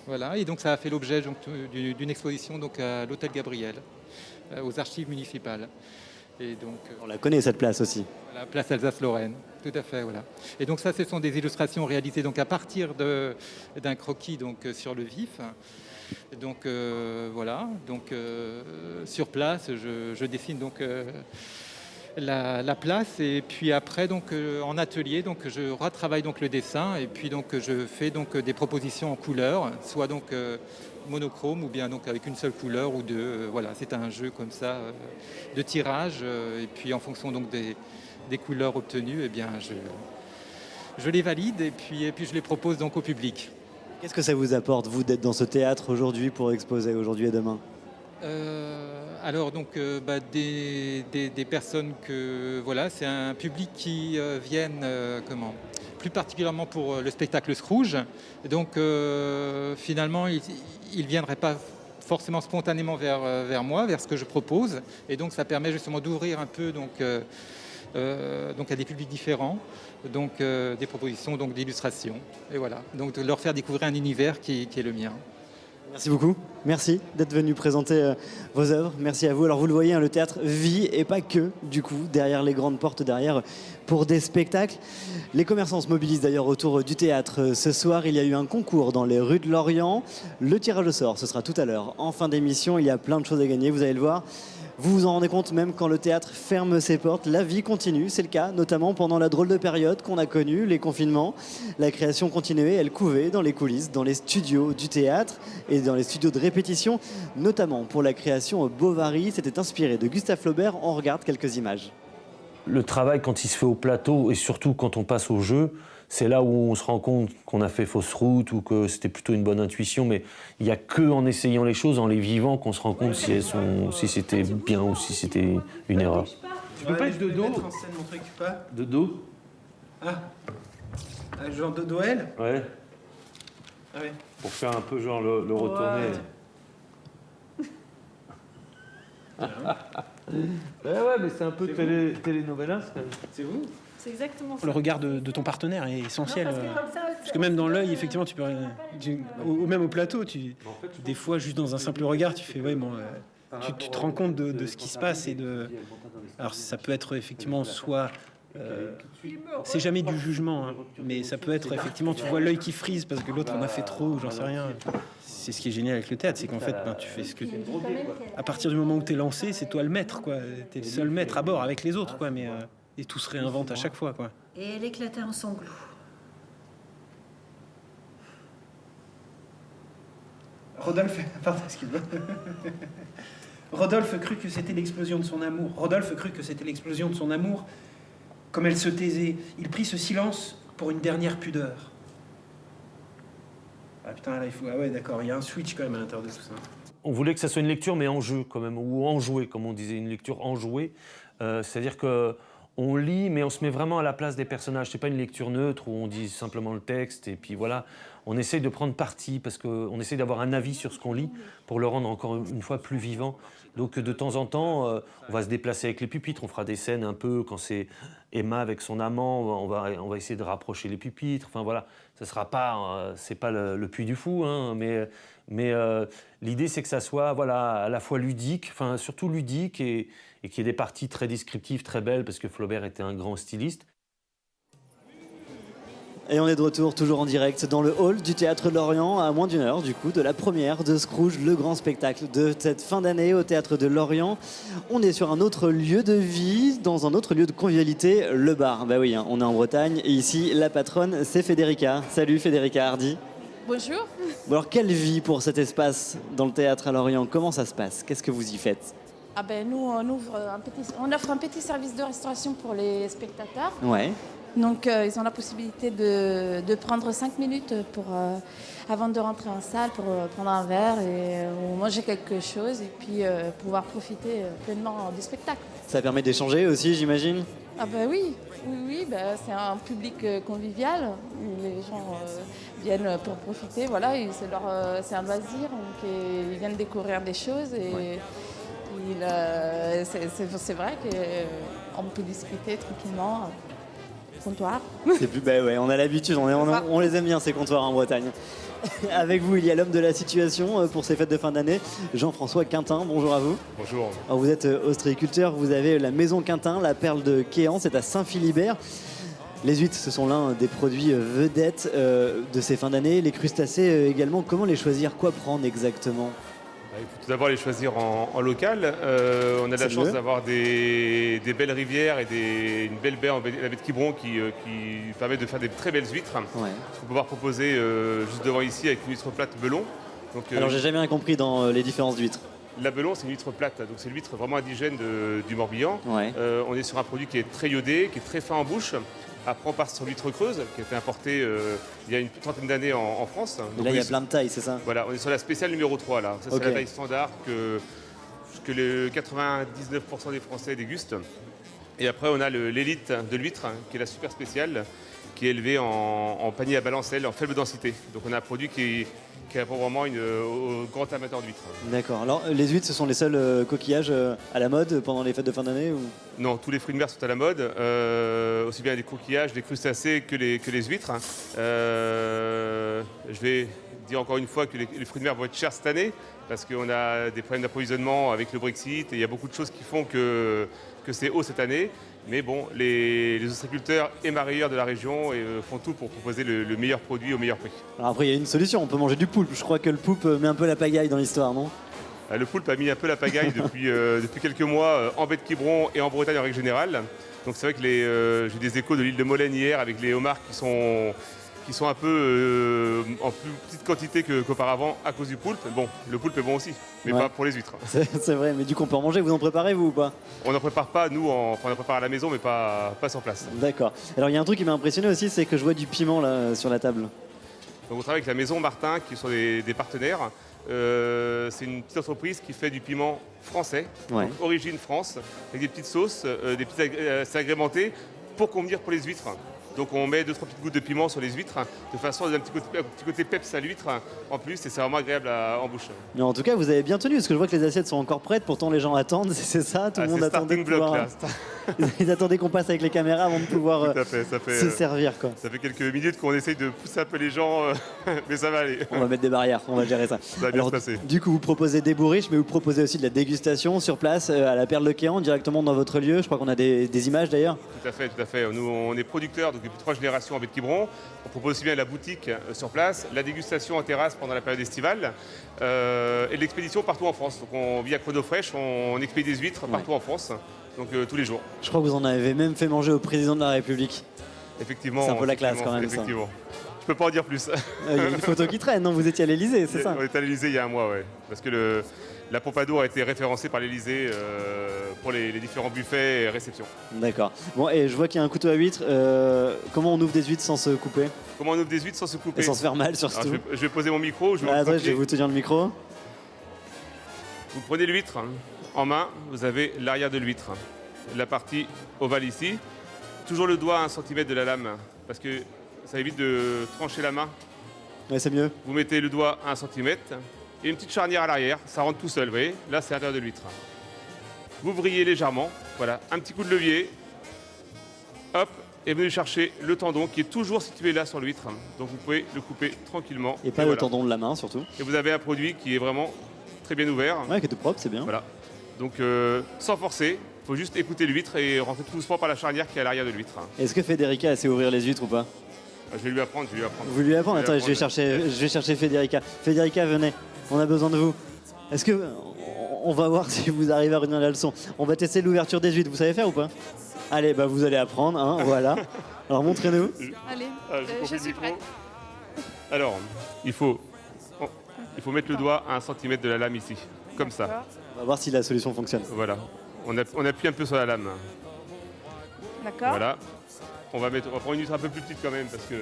voilà, et donc ça a fait l'objet donc d'une exposition donc à l'hôtel Gabriel, aux archives municipales. Et donc on la connaît cette place aussi. La place Alsace-Lorraine, tout à fait, voilà. Et donc ça, ce sont des illustrations réalisées donc à partir d'un croquis donc sur le vif. Donc voilà, donc sur place, je dessine donc la place et puis après donc en atelier donc je retravaille donc le dessin et puis donc je fais donc des propositions en couleurs, soit donc monochrome ou bien donc avec une seule couleur ou deux. Voilà, c'est un jeu comme ça de tirage et puis en fonction donc des couleurs obtenues, eh bien je les valide et puis je les propose donc au public. Qu'est-ce que ça vous apporte, vous, d'être dans ce théâtre aujourd'hui pour exposer aujourd'hui et demain? Alors donc des personnes que voilà, c'est un public qui viennent plus particulièrement pour le spectacle Scrooge. Donc finalement ils viendraient pas forcément spontanément vers moi, vers ce que je propose, et donc ça permet justement d'ouvrir un peu donc à des publics différents, donc des propositions donc d'illustration, et voilà, donc de leur faire découvrir un univers qui est le mien. Merci beaucoup, merci d'être venu présenter vos œuvres, merci à vous. Alors vous le voyez, hein, le théâtre vit et pas que, du coup, derrière les grandes portes, derrière pour des spectacles. Les commerçants se mobilisent d'ailleurs autour du théâtre. Ce soir, il y a eu un concours dans les rues de Lorient. Le tirage au sort, ce sera tout à l'heure. En fin d'émission, il y a plein de choses à gagner, vous allez le voir. Vous vous en rendez compte, même quand le théâtre ferme ses portes, la vie continue. C'est le cas, notamment pendant la drôle de période qu'on a connue, les confinements. La création continuait, elle couvait dans les coulisses, dans les studios du théâtre et dans les studios de répétition, notamment pour la création Bovary. C'était inspiré de Gustave Flaubert. On regarde quelques images. Le travail, quand il se fait au plateau et surtout quand on passe au jeu, c'est là où on se rend compte qu'on a fait fausse route ou que c'était plutôt une bonne intuition, mais il n'y a qu'en essayant les choses, en les vivant, qu'on se rend compte si c'était bien ou si c'était une erreur. Tu peux pas être de dos en scène, montrer que tu pas. De dos? Genre de dos elle. Ouais. Ah ouais. Pour faire un peu genre le retourner. Ouais, mais c'est un peu télénovelas quand même. C'est vous? C'est exactement ça. Le regard de ton partenaire est essentiel. Parce que même dans l'œil, effectivement, tu peux. Ou même au plateau, des fois, juste dans un simple regard, tu fais. Ouais, bon, tu te rends compte de ce qui se passe et de. Alors, ça peut être effectivement soit. C'est jamais du jugement, hein, mais ça peut être effectivement, tu vois l'œil qui frise parce que l'autre en a fait trop ou j'en sais rien. C'est ce qui est génial avec le théâtre, c'est qu'en fait, tu fais ce que. À partir du moment où t'es lancé, c'est toi le maître, quoi. T'es le seul maître à bord avec les autres, quoi. Mais et tout se réinvente à chaque fois, quoi. Et elle éclatait en sanglots. Rodolphe, pardon, excuse-moi. Rodolphe crut que c'était l'explosion de son amour. Rodolphe crut que c'était l'explosion de son amour. Comme elle se taisait, il prit ce silence pour une dernière pudeur. Ah putain, là il faut. Ah ouais, d'accord, il y a un switch quand même à l'intérieur de tout ça. On voulait que ça soit une lecture, mais en jeu quand même, ou enjouée, comme on disait, une lecture enjouée. C'est-à-dire que on lit, mais on se met vraiment à la place des personnages. C'est pas une lecture neutre où on dit simplement le texte et puis voilà. On essaye de prendre parti parce qu'on essaye d'avoir un avis sur ce qu'on lit pour le rendre encore une fois plus vivant. Donc de temps en temps, on va se déplacer avec les pupitres. On fera des scènes un peu quand c'est Emma avec son amant. On va essayer de rapprocher les pupitres. Enfin voilà, ça sera pas, c'est pas le Puy du Fou, hein, mais l'idée c'est que ça soit voilà à la fois ludique, enfin surtout ludique et qu'il y ait des parties très descriptives, très belles parce que Flaubert était un grand styliste. Et on est de retour, toujours en direct, dans le hall du Théâtre de Lorient, à moins d'une heure, du coup, de la première de Scrooge, le grand spectacle de cette fin d'année au Théâtre de Lorient. On est sur un autre lieu de vie, dans un autre lieu de convivialité, le bar. Bah oui, hein, on est en Bretagne, et ici, la patronne, c'est Federica. Salut Federica Hardy. Bonjour. Bon alors, quelle vie pour cet espace dans le Théâtre à Lorient? Comment ça se passe? Qu'est-ce que vous y faites? Ah ben, nous, on offre un petit service de restauration pour les spectateurs. Ouais. Donc, ils ont la possibilité de prendre 5 minutes avant de rentrer en salle pour prendre un verre et manger quelque chose et puis pouvoir profiter pleinement du spectacle. Ça permet d'échanger aussi, j'imagine? Ah ben oui, ben, c'est un public convivial. Les gens viennent pour profiter, voilà, et c'est un loisir, donc ils viennent découvrir des choses et ouais. C'est vrai qu'on peut discuter tranquillement. Comptoir. C'est plus, bah ouais, on a l'habitude, on les aime bien ces comptoirs en Bretagne. Avec vous, il y a l'homme de la situation pour ces fêtes de fin d'année, Jean-François Quintin. Bonjour à vous. Bonjour. Alors vous êtes ostréiculteur, vous avez la maison Quintin, la perle de Quéant, c'est à Saint-Philibert. Les huîtres, ce sont l'un des produits vedettes de ces fins d'année. Les crustacés également, comment les choisir? Quoi prendre exactement? Il faut tout d'abord les choisir en local. On a la chance d'avoir des belles rivières et une belle baie, la baie de Quiberon, qui permet de faire des très belles huîtres. Ouais. On peut pouvoir proposer juste devant ici avec une huître plate Belon. Donc, alors j'ai jamais rien compris dans les différences d'huîtres. La Belon, c'est une huître plate, donc c'est l'huître vraiment indigène du Morbihan. Ouais. On est sur un produit qui est très iodé, qui est très fin en bouche. Après, on passe sur l'huître creuse, qui a été importée il y a une trentaine d'années en France. Donc, là, il y a plein de tailles, c'est ça? Voilà, on est sur la spéciale numéro 3, là. Ça, c'est la taille standard que les 99% des Français dégustent. Et après, on a l'élite de l'huître, qui est la super spéciale, qui est élevée en panier à balancelle, en faible densité. Donc, on a un produit qui répond vraiment au grand amateur d'huîtres. D'accord. Alors, les huîtres, ce sont les seuls coquillages à la mode pendant les fêtes de fin d'année ou... Non, tous les fruits de mer sont à la mode, aussi bien les coquillages, les crustacés que les huîtres. Je vais dire encore une fois que les fruits de mer vont être chers cette année, parce qu'on a des problèmes d'approvisionnement avec le Brexit, et il y a beaucoup de choses qui font que c'est haut cette année. Mais bon, les ostréiculteurs et marailleurs de la région font tout pour proposer le meilleur produit au meilleur prix. Alors après, il y a une solution, on peut manger du poulpe. Je crois que le poulpe met un peu la pagaille dans l'histoire, non? Le poulpe a mis un peu la pagaille depuis quelques mois en baie de Quiberon et en Bretagne en règle générale. Donc c'est vrai que j'ai eu des échos de l'île de Molène hier avec les homards qui sont qui sont un peu en plus petite quantité qu'auparavant à cause du poulpe. Bon, le poulpe est bon aussi, mais Ouais. pas pour les huîtres. C'est vrai, mais du coup on peut en manger, vous en préparez vous ou pas? On n'en prépare pas, nous, on en prépare à la maison, mais pas sur place. D'accord. Alors il y a un truc qui m'a impressionné aussi, c'est que je vois du piment là sur la table. Donc on travaille avec la maison Martin, qui sont des partenaires. C'est une petite entreprise qui fait du piment français, Ouais. donc origine France, avec des petites sauces, des petites c'est agrémenté pour convenir pour les huîtres. Donc on met 2-3 petites gouttes de piment sur les huîtres, de façon à donner un petit côté peps à l'huître en plus, et c'est vraiment agréable en bouche. Mais en tout cas, vous avez bien tenu, parce que je vois que les assiettes sont encore prêtes, pourtant les gens attendent, c'est ça, tout le monde c'est attendait de starting block, pouvoir... là. Ils attendaient qu'on passe avec les caméras avant de pouvoir Tout à fait, ça fait, se servir, quoi. Ça fait quelques minutes qu'on essaye de pousser un peu les gens, mais ça va aller. On va mettre des barrières, on va gérer ça. Ça va bien Alors, se passer. du coup, vous proposez des bourriches, mais vous proposez aussi de la dégustation sur place, à la Perle de Quéant, directement dans votre lieu. Je crois qu'on a des images d'ailleurs. Tout à fait, tout à fait. Nous, on est producteurs donc depuis 3 générations avec Quiberon. On propose aussi bien la boutique sur place, la dégustation en terrasse pendant la période estivale et l'expédition partout en France. Donc via Chrono Fresh, on expédie des huîtres partout en France, donc tous les jours. Je crois que vous en avez même fait manger au président de la République. Effectivement. C'est un peu la classe quand même, ça. Effectivement. Je peux pas en dire plus. Il y a une photo qui traîne, non? Vous étiez à l'Elysée, c'est ça? On est à l'Elysée il y a un mois, ouais. Parce que la Pompadour a été référencée par l'Elysée pour les différents buffets et réceptions. D'accord. Bon, et je vois qu'il y a un couteau à huîtres. Comment on ouvre des huîtres sans se couper? Comment on ouvre des huîtres sans se couper? Et sans se faire mal, surtout. Alors, je vais poser mon micro. Attends, je vais vous tenir le micro. Vous prenez l'huître en main, vous avez l'arrière de l'huître. La partie ovale ici. Toujours le doigt à 1 cm de la lame, parce que ça évite de trancher la main. Ouais, c'est mieux. Vous mettez le doigt à 1 cm et une petite charnière à l'arrière, ça rentre tout seul, vous voyez. Là, c'est l'intérieur de l'huître. Vous vrillez légèrement, voilà, un petit coup de levier. Hop, et venez chercher le tendon qui est toujours situé là sur l'huître. Donc vous pouvez le couper tranquillement. Et pas le voilà. tendon de la main, surtout. Et vous avez un produit qui est vraiment très bien ouvert. Ouais, qui est tout propre, c'est bien. Voilà. Donc sans forcer, il faut juste écouter l'huître et rentrer tout doucement par la charnière qui est à l'arrière de l'huître. Est-ce que Federica sait ouvrir les huîtres ou pas? Je vais lui apprendre, Vous lui apprenez? Attends, je vais chercher Federica. Federica, venez, on a besoin de vous. Est-ce que... On va voir si vous arrivez à retenir la leçon. On va tester l'ouverture des huîtres, vous savez faire ou pas? Allez, bah vous allez apprendre, hein, voilà. Alors montrez-nous. Allez, je je suis prête. Alors, il faut mettre le doigt à 1 cm de la lame ici, comme ça. On va voir si la solution fonctionne. Voilà. On appuie un peu sur la lame. D'accord. Voilà. On va prendre une huître un peu plus petite quand même parce que...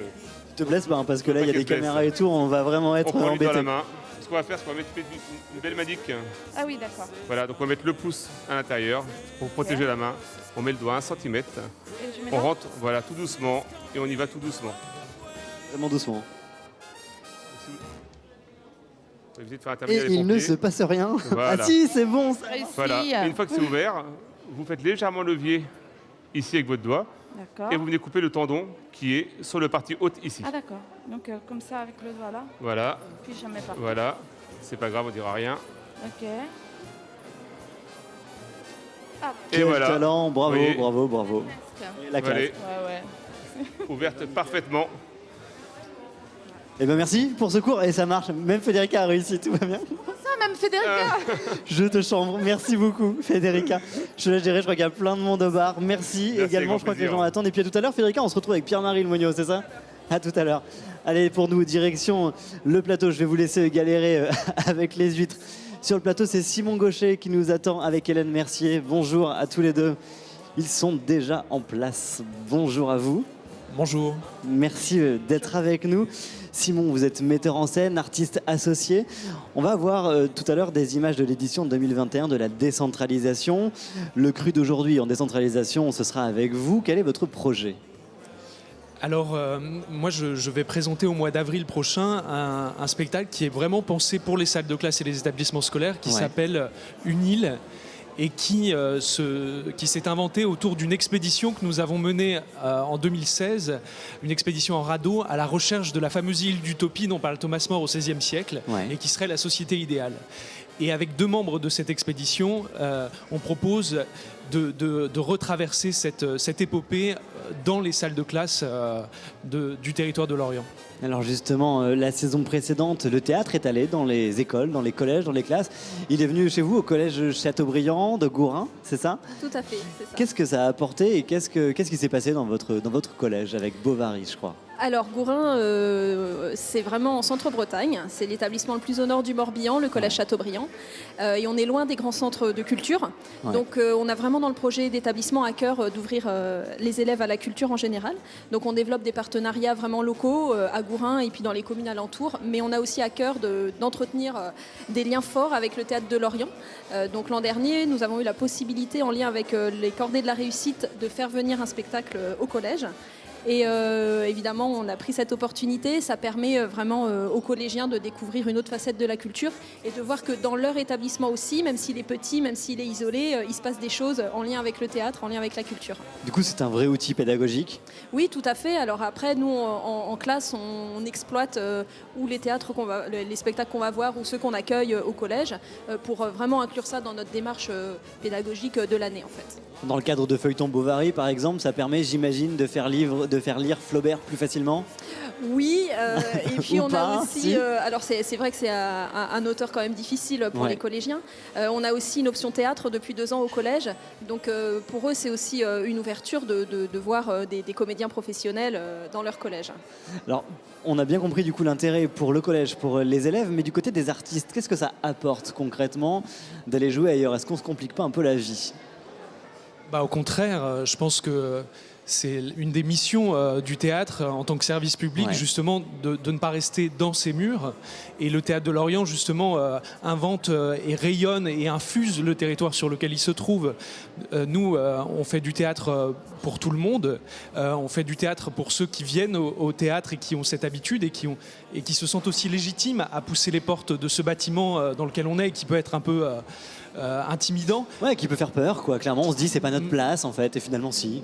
Tu te blesses pas, hein, parce que là, il y a des caméras et tout, on va vraiment être on prend l'huître embêtés. dans la main. Ce qu'on va faire, c'est qu'on va mettre une belle manique. Ah oui, d'accord. Voilà, donc on va mettre le pouce à l'intérieur pour protéger la main. On met le doigt à 1 cm. je mets On là rentre, voilà, tout doucement et on y va tout doucement. Vraiment doucement. On va éviter de faire Et intervenir les il ne pompiers. se passe rien. Voilà. Ah si, c'est bon. Ça. Voilà. Et une fois que c'est ouvert, vous faites légèrement levier ici avec votre doigt. D'accord. Et vous venez couper le tendon qui est sur la partie haute ici. Ah d'accord. Donc comme ça avec le doigt là. Voilà. Puis je mets pas. Voilà. C'est pas grave, on dira rien. Ok. Ah. Et Quel voilà. talent, bravo, Vous voyez, bravo, bravo. Et la classe. Allez. Ouais. Ouverte parfaitement. Eh ben merci pour ce cours et ça marche. Même Federica a réussi, tout va bien. Ça même Federica. Je te chambre. Merci beaucoup, Federica. Je te laisse gérer. Je crois qu'il y a plein de monde au bar. Merci avec également. grand Je crois que les plaisir. gens attendent. Et puis à tout à l'heure, Federica, on se retrouve avec Pierre-Marie Le Monio, c'est ça? À tout à l'heure. Allez, pour nous, direction le plateau. Je vais vous laisser galérer avec les huîtres. Sur le plateau, c'est Simon Gaucher qui nous attend avec Hélène Mercier. Bonjour à tous les deux. Ils sont déjà en place. Bonjour à vous. Bonjour. Merci d'être avec nous. Simon, vous êtes metteur en scène, artiste associé. On va voir tout à l'heure des images de l'édition 2021 de la décentralisation. Le cru d'aujourd'hui en décentralisation, ce sera avec vous. Quel est votre projet ? Alors, moi, je vais présenter au mois d'avril prochain un spectacle qui est vraiment pensé pour les salles de classe et les établissements scolaires, qui s'appelle Une île, et qui s'est inventé autour d'une expédition que nous avons menée en 2016, une expédition en radeau à la recherche de la fameuse île d'utopie dont parle Thomas More au XVIe siècle, et qui serait la société idéale. Et avec 2 membres de cette expédition, on propose de retraverser cette épopée dans les salles de classe du territoire de l'Orient. Alors justement, la saison précédente, le théâtre est allé dans les écoles, dans les collèges, dans les classes. Il est venu chez vous au collège Chateaubriand de Gourin, c'est ça? Tout à fait, c'est ça. Qu'est-ce que ça a apporté et qu'est-ce qui s'est passé dans votre collège avec Bovary, je crois? Alors Gourin, c'est vraiment en centre-Bretagne. C'est l'établissement le plus au nord du Morbihan, le collège Chateaubriand. Et on est loin des grands centres de culture. Ouais. Donc on a vraiment dans le projet d'établissement à cœur d'ouvrir les élèves à la culture en général. Donc on développe des partenariats vraiment locaux à Gourin et puis dans les communes alentours. Mais on a aussi à cœur d'entretenir des liens forts avec le Théâtre de Lorient. Donc l'an dernier, nous avons eu la possibilité, en lien avec les Cordées de la Réussite, de faire venir un spectacle au collège. Et évidemment, on a pris cette opportunité. Ça permet vraiment aux collégiens de découvrir une autre facette de la culture et de voir que dans leur établissement aussi, même s'il est petit, même s'il est isolé, il se passe des choses en lien avec le théâtre, en lien avec la culture. Du coup, c'est un vrai outil pédagogique. Oui, tout à fait. Alors après, nous, en classe, on exploite ou les théâtres les spectacles qu'on va voir ou ceux qu'on accueille au collège pour vraiment inclure ça dans notre démarche pédagogique de l'année, en fait. Dans le cadre de Feuilleton Bovary, par exemple, ça permet, j'imagine, de faire lire Flaubert plus facilement. Oui, et puis Ou on pas, a aussi, si. alors c'est vrai que c'est un auteur quand même difficile pour Ouais. les collégiens. On a aussi une option théâtre depuis 2 ans au collège, donc pour eux c'est aussi une ouverture de voir des comédiens professionnels dans leur collège. Alors, on a bien compris du coup l'intérêt pour le collège, pour les élèves, mais du côté des artistes, qu'est-ce que ça apporte concrètement d'aller jouer ailleurs? Est-ce qu'on se complique pas un peu la vie? Au contraire, je pense que c'est une des missions du théâtre en tant que service public, Ouais. justement, de ne pas rester dans ses murs. Et le Théâtre de Lorient, justement, invente et rayonne et infuse le territoire sur lequel il se trouve. Nous, on fait du théâtre pour tout le monde. On fait du théâtre pour ceux qui viennent au théâtre et qui ont cette habitude et qui se sentent aussi légitimes à pousser les portes de ce bâtiment dans lequel on est et qui peut être un peu intimidant. Ouais, qui peut faire peur, quoi. Clairement, on se dit c'est pas notre place, en fait, et finalement, si.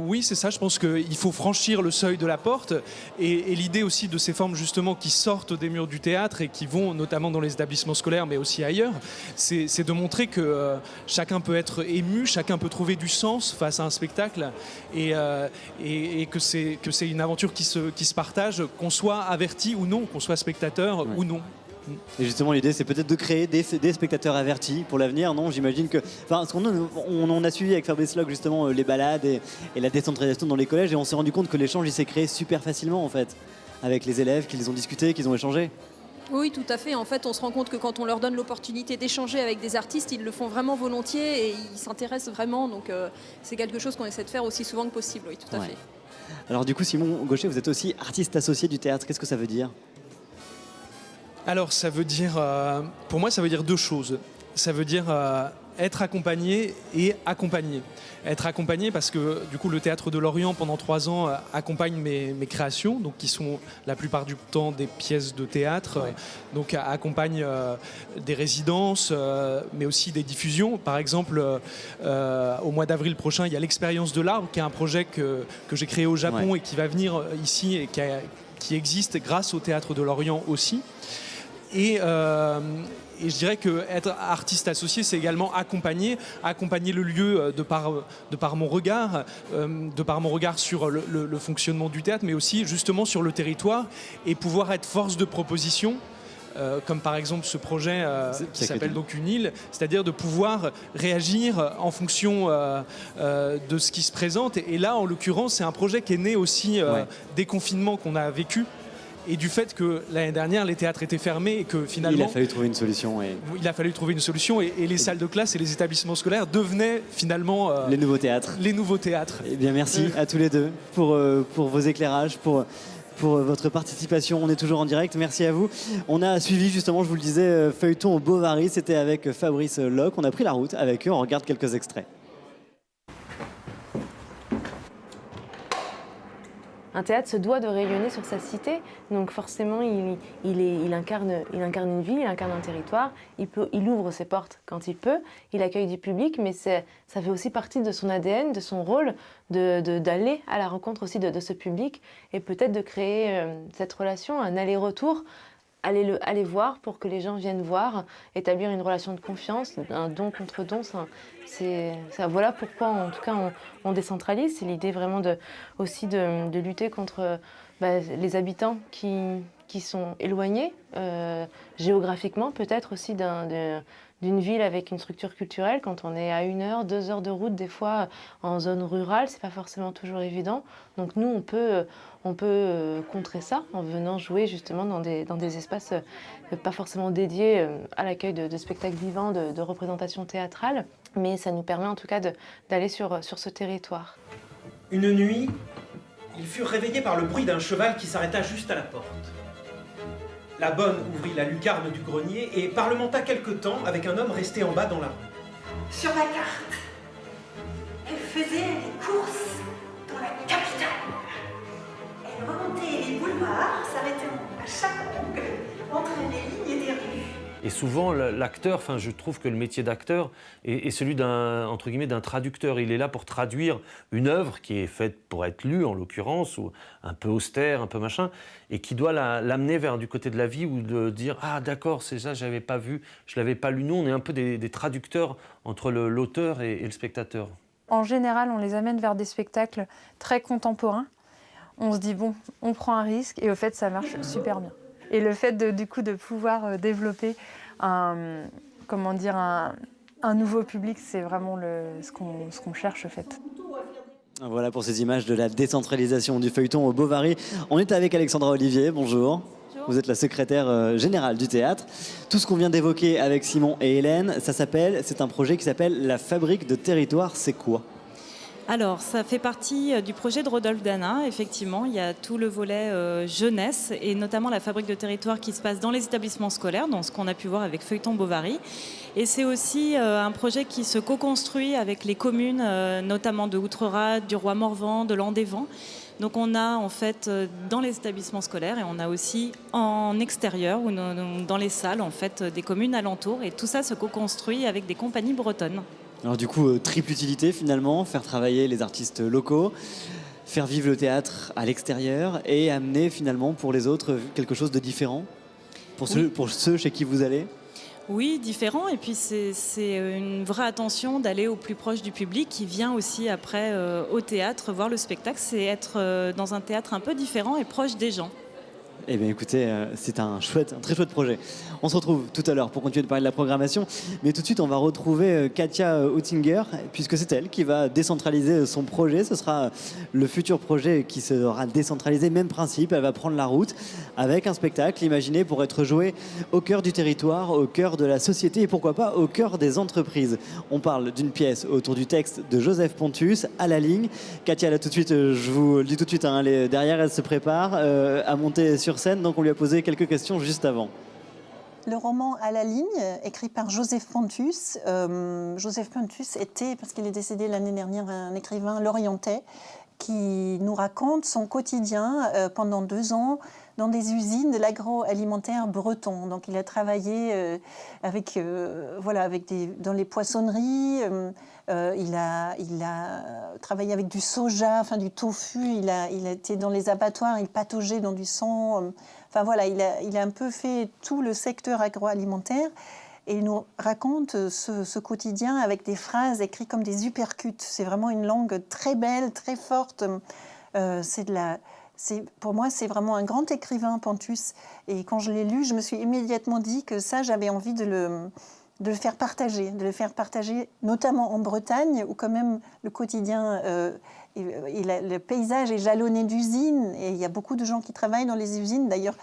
Oui, c'est ça. Je pense qu'il faut franchir le seuil de la porte. Et l'idée aussi de ces formes, justement, qui sortent des murs du théâtre et qui vont notamment dans les établissements scolaires, mais aussi ailleurs, c'est de montrer que chacun peut être ému, chacun peut trouver du sens face à un spectacle et que c'est une aventure qui se partage, qu'on soit averti ou non, qu'on soit spectateur ou non. Et justement, l'idée, c'est peut-être de créer des spectateurs avertis pour l'avenir, non? J'imagine que... Enfin, on a suivi avec Fabrice Locke, justement, les balades et la décentralisation dans les collèges, et on s'est rendu compte que l'échange, il s'est créé super facilement, en fait, avec les élèves, qu'ils ont discuté, qu'ils ont échangé. Oui, tout à fait. En fait, on se rend compte que quand on leur donne l'opportunité d'échanger avec des artistes, ils le font vraiment volontiers et ils s'intéressent vraiment. Donc, c'est quelque chose qu'on essaie de faire aussi souvent que possible. Oui, tout à Ouais. fait. Alors du coup, Simon Gaucher, vous êtes aussi artiste associé du théâtre. Qu'est-ce que ça veut dire? Alors, ça veut dire, pour moi, ça veut dire 2 choses. Ça veut dire être accompagné et accompagner. Être accompagné parce que, du coup, le Théâtre de Lorient, pendant 3 ans, accompagne mes créations, donc qui sont la plupart du temps des pièces de théâtre, donc accompagne des résidences, mais aussi des diffusions. Par exemple, au mois d'avril prochain, il y a l'Expérience de l'arbre, qui est un projet que j'ai créé au Japon et qui va venir ici et qui existe grâce au Théâtre de Lorient aussi. Et je dirais qu'être artiste associé, c'est également accompagner le lieu de par mon regard, sur le fonctionnement du théâtre, mais aussi justement sur le territoire et pouvoir être force de proposition. Comme par exemple ce projet qui s'appelle donc Une île, c'est-à-dire de pouvoir réagir en fonction de ce qui se présente. Et là, en l'occurrence, c'est un projet qui est né aussi des confinements qu'on a vécu. Et du fait que l'année dernière, les théâtres étaient fermés et que finalement... Il a fallu trouver une solution. Il a fallu trouver une solution et les salles de classe et les établissements scolaires devenaient finalement... les nouveaux théâtres. Les nouveaux théâtres. Eh bien, merci à tous les deux pour vos éclairages, pour votre participation. On est toujours en direct. Merci à vous. On a suivi, justement, je vous le disais, Feuilleton au Bovary. C'était avec Fabrice Locke. On a pris la route avec eux. On regarde quelques extraits. Un théâtre se doit de rayonner sur sa cité, donc forcément il incarne une ville, il incarne un territoire, il ouvre ses portes quand il peut, il accueille du public, mais ça fait aussi partie de son ADN, de son rôle, d'aller à la rencontre aussi de ce public et peut-être de créer cette relation, un aller-retour, aller voir pour que les gens viennent voir, établir une relation de confiance, un don contre don. Voilà pourquoi, en tout cas, on décentralise. C'est l'idée vraiment aussi de lutter contre les habitants qui sont éloignés géographiquement, peut-être aussi d'une ville avec une structure culturelle. Quand on est à 1 heure, 2 heures de route, des fois en zone rurale, c'est pas forcément toujours évident. Donc nous, on peut contrer ça en venant jouer justement dans des espaces pas forcément dédiés à l'accueil de spectacles vivants, de représentations théâtrales, mais ça nous permet en tout cas d'aller sur ce territoire. Une nuit, ils furent réveillés par le bruit d'un cheval qui s'arrêta juste à la porte. La bonne ouvrit la lucarne du grenier et parlementa quelque temps avec un homme resté en bas dans la rue. Sur la carte, elle faisait des courses dans la capitale. Elle remontait les boulevards, s'arrêtait à chaque angle entre les lignes des rues. Et souvent, l'acteur, enfin, je trouve que le métier d'acteur est celui entre guillemets, d'un traducteur. Il est là pour traduire une œuvre qui est faite pour être lue, en l'occurrence, ou un peu austère, un peu machin, et qui doit l'amener vers du côté de la vie, ou de dire « Ah, d'accord, c'est ça, je n'avais pas vu, je ne l'avais pas lu ». Nous, on est un peu des traducteurs entre l'auteur et le spectateur. En général, on les amène vers des spectacles très contemporains. On se dit, bon, on prend un risque, et au fait, ça marche super bien. Et le fait du coup de pouvoir développer un nouveau public, c'est vraiment ce qu'on cherche en fait. Voilà pour ces images de la décentralisation du feuilleton au Bovary. On est avec Alexandra Olivier, bonjour. Vous êtes la secrétaire générale du théâtre. Tout ce qu'on vient d'évoquer avec Simon et Hélène, c'est un projet qui s'appelle La Fabrique de Territoire, c'est quoi ? Alors, ça fait partie du projet de Rodolphe Danin. Effectivement, il y a tout le volet jeunesse et notamment la fabrique de territoire qui se passe dans les établissements scolaires, dans ce qu'on a pu voir avec Feuilleton Bovary. Et c'est aussi un projet qui se co-construit avec les communes, notamment de Outrerade, du Roi-Morvan, de Landévent. Donc on a en fait dans les établissements scolaires et on a aussi en extérieur ou dans les salles en fait des communes alentours. Et tout ça se co-construit avec des compagnies bretonnes. Alors du coup, triple utilité finalement, faire travailler les artistes locaux, faire vivre le théâtre à l'extérieur et amener finalement pour les autres quelque chose de différent pour ceux chez qui vous allez. Oui, différent. Et puis c'est une vraie attention d'aller au plus proche du public qui vient aussi après au théâtre voir le spectacle. C'est être dans un théâtre un peu différent et proche des gens. Eh bien écoutez, c'est un très chouette projet. On se retrouve tout à l'heure pour continuer de parler de la programmation. Mais tout de suite, on va retrouver Katia Oettinger, puisque c'est elle qui va décentraliser son projet. Ce sera le futur projet qui sera décentralisé. Même principe, elle va prendre la route avec un spectacle imaginé pour être joué au cœur du territoire, au cœur de la société et pourquoi pas au cœur des entreprises. On parle d'une pièce autour du texte de Joseph Pontus, À la ligne. Katia, là tout de suite, je vous le dis tout de suite, hein, derrière elle se prépare à monter sur scène, donc on lui a posé quelques questions juste avant. Le roman À la ligne, écrit par Joseph Pontus. Joseph Pontus était, parce qu'il est décédé l'année dernière, un écrivain lorientais qui nous raconte son quotidien pendant 2 ans dans des usines de l'agroalimentaire breton. Donc il a travaillé dans les poissonneries, il a travaillé avec du soja, enfin du tofu, il a été dans les abattoirs, il pataugeait dans du sang. Enfin voilà, il a un peu fait tout le secteur agroalimentaire. Et il nous raconte ce quotidien avec des phrases écrites comme des uppercuts. C'est vraiment une langue très belle, très forte. Pour moi, c'est vraiment un grand écrivain, Pontus. Et quand je l'ai lu, je me suis immédiatement dit que ça, j'avais envie de le faire partager. De le faire partager, notamment en Bretagne, où quand même le quotidien, le paysage est jalonné d'usines. Et il y a beaucoup de gens qui travaillent dans les usines. D'ailleurs,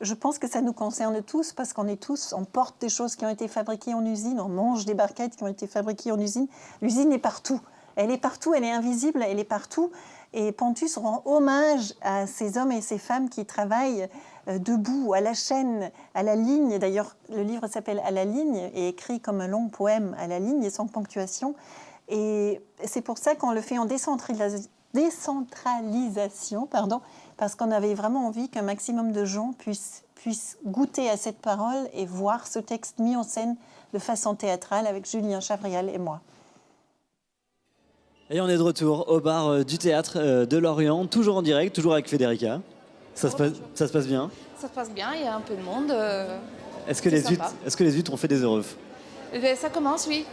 je pense que ça nous concerne tous parce on porte des choses qui ont été fabriquées en usine, on mange des barquettes qui ont été fabriquées en usine. L'usine est partout. Elle est partout, elle est invisible, elle est partout. Et Pontus rend hommage à ces hommes et ces femmes qui travaillent debout, à la chaîne, à la ligne. D'ailleurs, le livre s'appelle « À la ligne » et écrit comme un long poème à la ligne et sans ponctuation. Et c'est pour ça qu'on le fait en décentralisation, parce qu'on avait vraiment envie qu'un maximum de gens puissent goûter à cette parole et voir ce texte mis en scène de façon théâtrale avec Julien Chavrial et moi. Et on est de retour au bar du théâtre de Lorient, toujours en direct, toujours avec Federica. Ça se passe bien? Ça se passe bien, il y a un peu de monde. Est-ce que les huîtres ont fait des heureux? Ça commence, oui.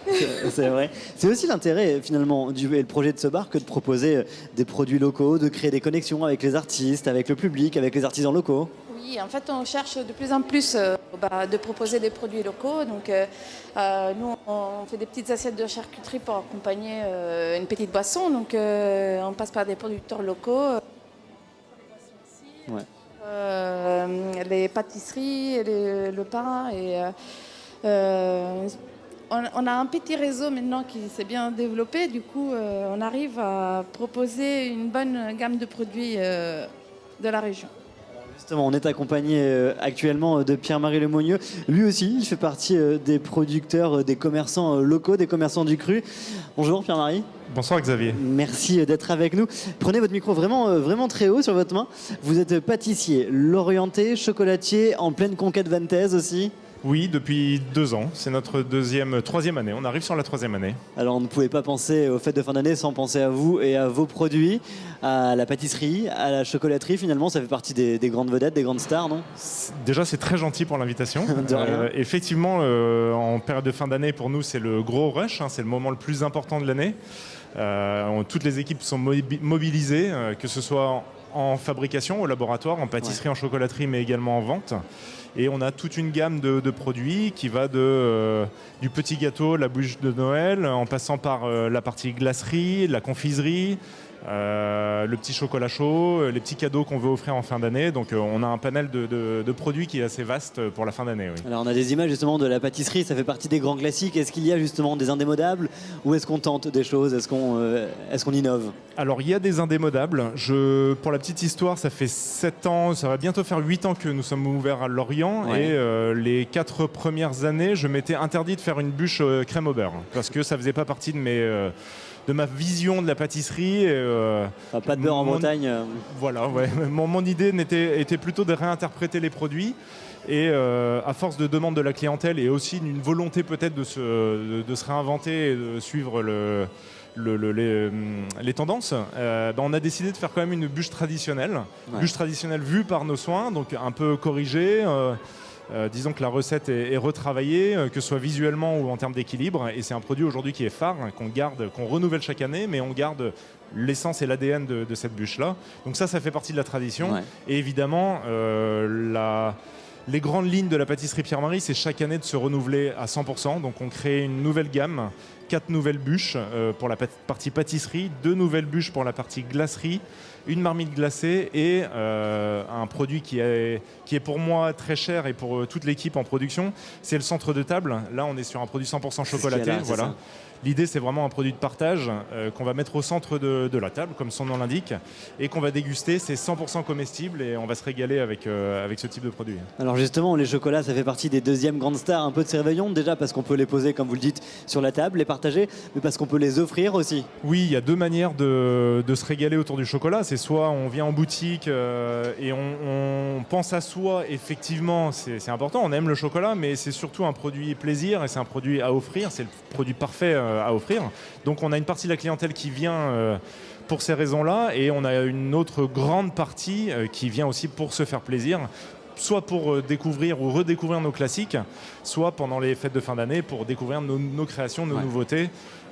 C'est vrai. C'est aussi l'intérêt finalement et le projet de ce bar que de proposer des produits locaux, de créer des connexions avec les artistes, avec le public, avec les artisans locaux. Oui, en fait, on cherche de plus en plus de proposer des produits locaux. Donc, nous, on fait des petites assiettes de charcuterie pour accompagner une petite boisson. Donc, on passe par des producteurs locaux. Ouais. Les pâtisseries, le pain. Et, on a un petit réseau maintenant qui s'est bien développé. Du coup, on arrive à proposer une bonne gamme de produits de la région. Justement, on est accompagné actuellement de Pierre-Marie Lemonnieux. Lui aussi, il fait partie des producteurs, des commerçants locaux, des commerçants du cru. Bonjour Pierre-Marie. Bonsoir Xavier. Merci d'être avec nous. Prenez votre micro vraiment très haut sur votre main. Vous êtes pâtissier, lorienté, chocolatier, en pleine conquête vantaise aussi. Oui, depuis 2 ans. C'est notre troisième année. On arrive sur la 3e année. Alors on ne pouvait pas penser aux fêtes de fin d'année sans penser à vous et à vos produits, à la pâtisserie, à la chocolaterie. Finalement, ça fait partie des grandes vedettes, des grandes stars, non? Déjà, c'est très gentil pour l'invitation. Effectivement, en période de fin d'année, pour nous, c'est le gros rush. C'est le moment le plus important de l'année. Toutes les équipes sont mobilisées, que ce soit en fabrication, au laboratoire, en pâtisserie, en chocolaterie, mais également en vente. Et on a toute une gamme de produits qui va du petit gâteau, la bûche de Noël, en passant par la partie glacerie, la confiserie, le petit chocolat chaud, les petits cadeaux qu'on veut offrir en fin d'année. Donc on a un panel de produits qui est assez vaste pour la fin d'année. Oui. Alors on a des images justement de la pâtisserie, ça fait partie des grands classiques. Est-ce qu'il y a justement des indémodables ou est-ce qu'on tente des choses? Est-ce qu'on innove? Alors il y a des indémodables. Pour la petite histoire, ça fait 7 ans, ça va bientôt faire 8 ans que nous sommes ouverts à Lorient. Ouais. Et les 4 premières années, je m'étais interdit de faire une bûche crème au beurre parce que ça faisait pas partie de ma vision de la pâtisserie. Pas de beurre en Bretagne. Voilà, ouais. Mon idée était plutôt de réinterpréter les produits. Et à force de demande de la clientèle et aussi d'une volonté peut-être de se réinventer et de suivre les tendances, on a décidé de faire quand même une bûche traditionnelle. Ouais. Bûche traditionnelle vue par nos soins, donc un peu corrigée. Disons que la recette est retravaillée, que ce soit visuellement ou en termes d'équilibre. Et c'est un produit aujourd'hui qui est phare, qu'on garde, qu'on renouvelle chaque année, mais on garde l'essence et l'ADN de cette bûche-là. Donc ça fait partie de la tradition. Ouais. Et évidemment, les grandes lignes de la pâtisserie Pierre-Marie, c'est chaque année de se renouveler à 100%. Donc on crée une nouvelle gamme, 4 nouvelles bûches pour la partie pâtisserie, 2 nouvelles bûches pour la partie glacerie, une marmite glacée et un produit qui est pour moi très cher et pour toute l'équipe en production, c'est le centre de table. Là, on est sur un produit 100% chocolaté. Voilà. L'idée, c'est vraiment un produit de partage qu'on va mettre au centre de la table, comme son nom l'indique, et qu'on va déguster. C'est 100% comestible et on va se régaler avec ce type de produit. Alors justement, les chocolats, ça fait partie des deuxièmes grandes stars un peu de ces réveillons. Déjà parce qu'on peut les poser, comme vous le dites, sur la table, les partager, mais parce qu'on peut les offrir aussi. Oui, il y a 2 manières de se régaler autour du chocolat. C'est soit on vient en boutique et on pense à soi, effectivement, c'est important, on aime le chocolat, mais c'est surtout un produit plaisir et c'est un produit à offrir, c'est le produit parfait à offrir. Donc on a une partie de la clientèle qui vient pour ces raisons-là et on a une autre grande partie qui vient aussi pour se faire plaisir, soit pour découvrir ou redécouvrir nos classiques, soit pendant les fêtes de fin d'année pour découvrir nos créations, nos nouveautés.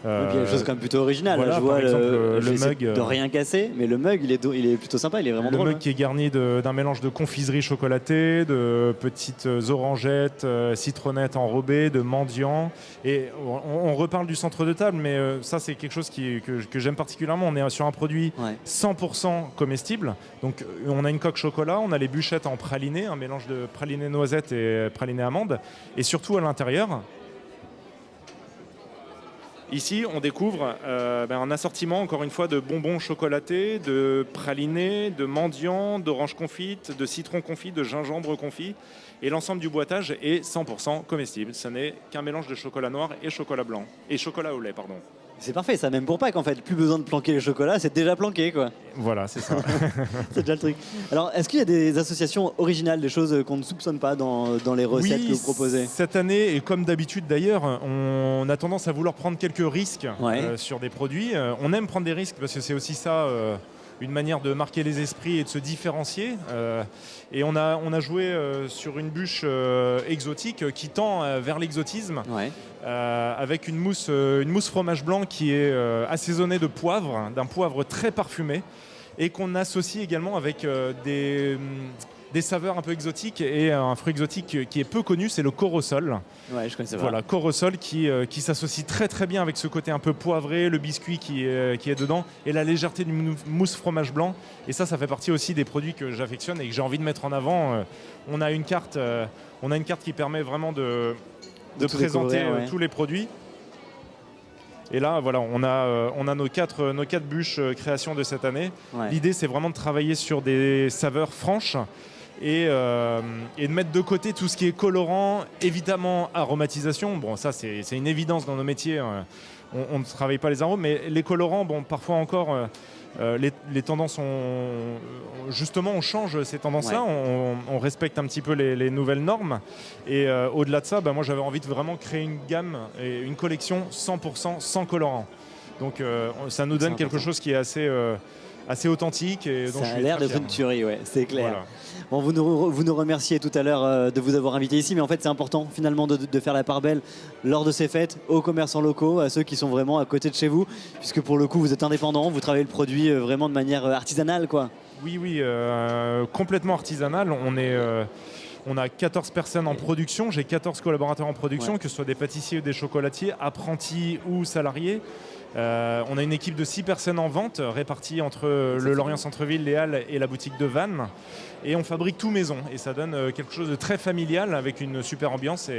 Et puis il y a des choses quand même plutôt originales. Voilà, je vois le mug. De rien casser, mais le mug, il est plutôt sympa, il est vraiment drôle. Le mug qui est garni d'un mélange de confiserie chocolatée, de petites orangettes, citronnettes enrobées, de mendiants. Et on reparle du centre de table, mais ça c'est quelque chose que j'aime particulièrement. On est sur un produit 100% comestible. Donc on a une coque chocolat, on a les bûchettes en praliné, un mélange de praliné noisette et praliné amande. Et surtout à l'intérieur, ici, on découvre un assortiment, encore une fois, de bonbons chocolatés, de pralinés, de mendiants, d'oranges confites, de citrons confits, de gingembre confit. Et l'ensemble du boitage est 100% comestible. Ce n'est qu'un mélange de chocolat noir et chocolat blanc. Et chocolat au lait, pardon. C'est parfait, ça, même pour Pâques, en fait. Plus besoin de planquer les chocolats, c'est déjà planqué, quoi. Voilà, c'est ça. C'est déjà le truc. Alors, est-ce qu'il y a des associations originales, des choses qu'on ne soupçonne pas dans les recettes que vous proposez? Cette année, et comme d'habitude d'ailleurs, on a tendance à vouloir prendre quelques risques sur des produits. On aime prendre des risques parce que c'est aussi ça une manière de marquer les esprits et de se différencier. Et on a joué sur une bûche exotique qui tend vers l'exotisme, avec une mousse fromage blanc qui est assaisonnée de poivre, d'un poivre très parfumé, et qu'on associe également avec des saveurs un peu exotiques et un fruit exotique qui est peu connu, c'est le corosol. Ouais, je connaissais pas. Voilà, corosol qui s'associe très très bien avec ce côté un peu poivré, le biscuit qui est dedans et la légèreté du mousse fromage blanc. Et ça fait partie aussi des produits que j'affectionne et que j'ai envie de mettre en avant. On a une carte qui permet vraiment de présenter tous les produits. Et là, voilà, on a nos quatre bûches création de cette année. Ouais. L'idée, c'est vraiment de travailler sur des saveurs franches et de mettre de côté tout ce qui est colorant, évidemment aromatisation. Bon, ça, c'est une évidence dans nos métiers. On ne travaille pas les arômes, mais les colorants, bon, parfois encore, les tendances justement, on change ces tendances-là, on respecte un petit peu les nouvelles normes. Et au-delà de ça, moi, j'avais envie de vraiment créer une gamme et une collection 100% sans colorant. Donc, ça nous donne quelque chose qui est assez authentique. Et dont ça a l'air d'être une tuerie, ouais, c'est clair. Voilà. Bon, vous nous remerciez tout à l'heure de vous avoir invité ici, mais en fait c'est important finalement de faire la part belle lors de ces fêtes aux commerçants locaux, à ceux qui sont vraiment à côté de chez vous, puisque pour le coup vous êtes indépendant, vous travaillez le produit vraiment de manière artisanale, quoi. Oui, complètement artisanal. On a 14 personnes en production, j'ai 14 collaborateurs en production, que ce soit des pâtissiers ou des chocolatiers, apprentis ou salariés. On a une équipe de 6 personnes en vente réparties entre le Lorient Centre-Ville, les Halles et la boutique de Vannes. Et on fabrique tout maison. Et ça donne quelque chose de très familial avec une super ambiance.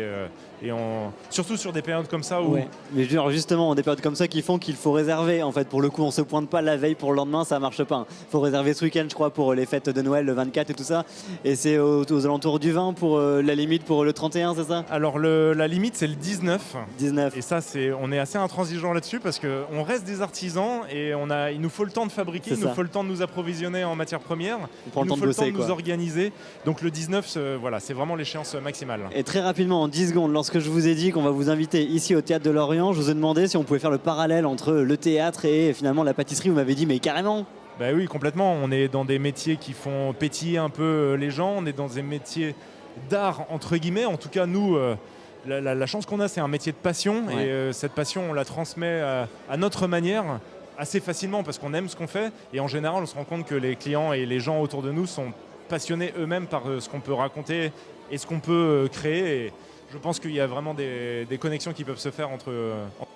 Surtout sur des périodes comme ça où... Ouais. Mais justement, des périodes comme ça qui font qu'il faut réserver. En fait, pour le coup, on ne se pointe pas la veille pour le lendemain, ça ne marche pas. Il faut réserver ce week-end, je crois, pour les fêtes de Noël, le 24 et tout ça. Et c'est aux alentours du 20 pour la limite pour le 31, c'est ça? Alors la limite, c'est le 19. 19. Et ça, on est assez intransigeant là-dessus parce qu'on reste des artisans et il nous faut le temps de fabriquer, il nous faut le temps de nous approvisionner en matières premières, il nous faut le temps de nous organiser. Donc le 19, voilà, c'est vraiment l'échéance maximale. Et très rapidement, en 10 secondes, lorsque je vous ai dit qu'on va vous inviter ici au Théâtre de Lorient, je vous ai demandé si on pouvait faire le parallèle entre le théâtre et finalement la pâtisserie. Vous m'avez dit, mais carrément. Ben oui, complètement. On est dans des métiers qui font pétiller un peu les gens. On est dans des métiers d'art, entre guillemets. En tout cas, nous, la chance qu'on a, c'est un métier de passion. Ouais. Et cette passion, on la transmet à notre manière assez facilement parce qu'on aime ce qu'on fait. Et en général, on se rend compte que les clients et les gens autour de nous sont passionnés eux-mêmes par ce qu'on peut raconter et ce qu'on peut créer. Et je pense qu'il y a vraiment des connexions qui peuvent se faire entre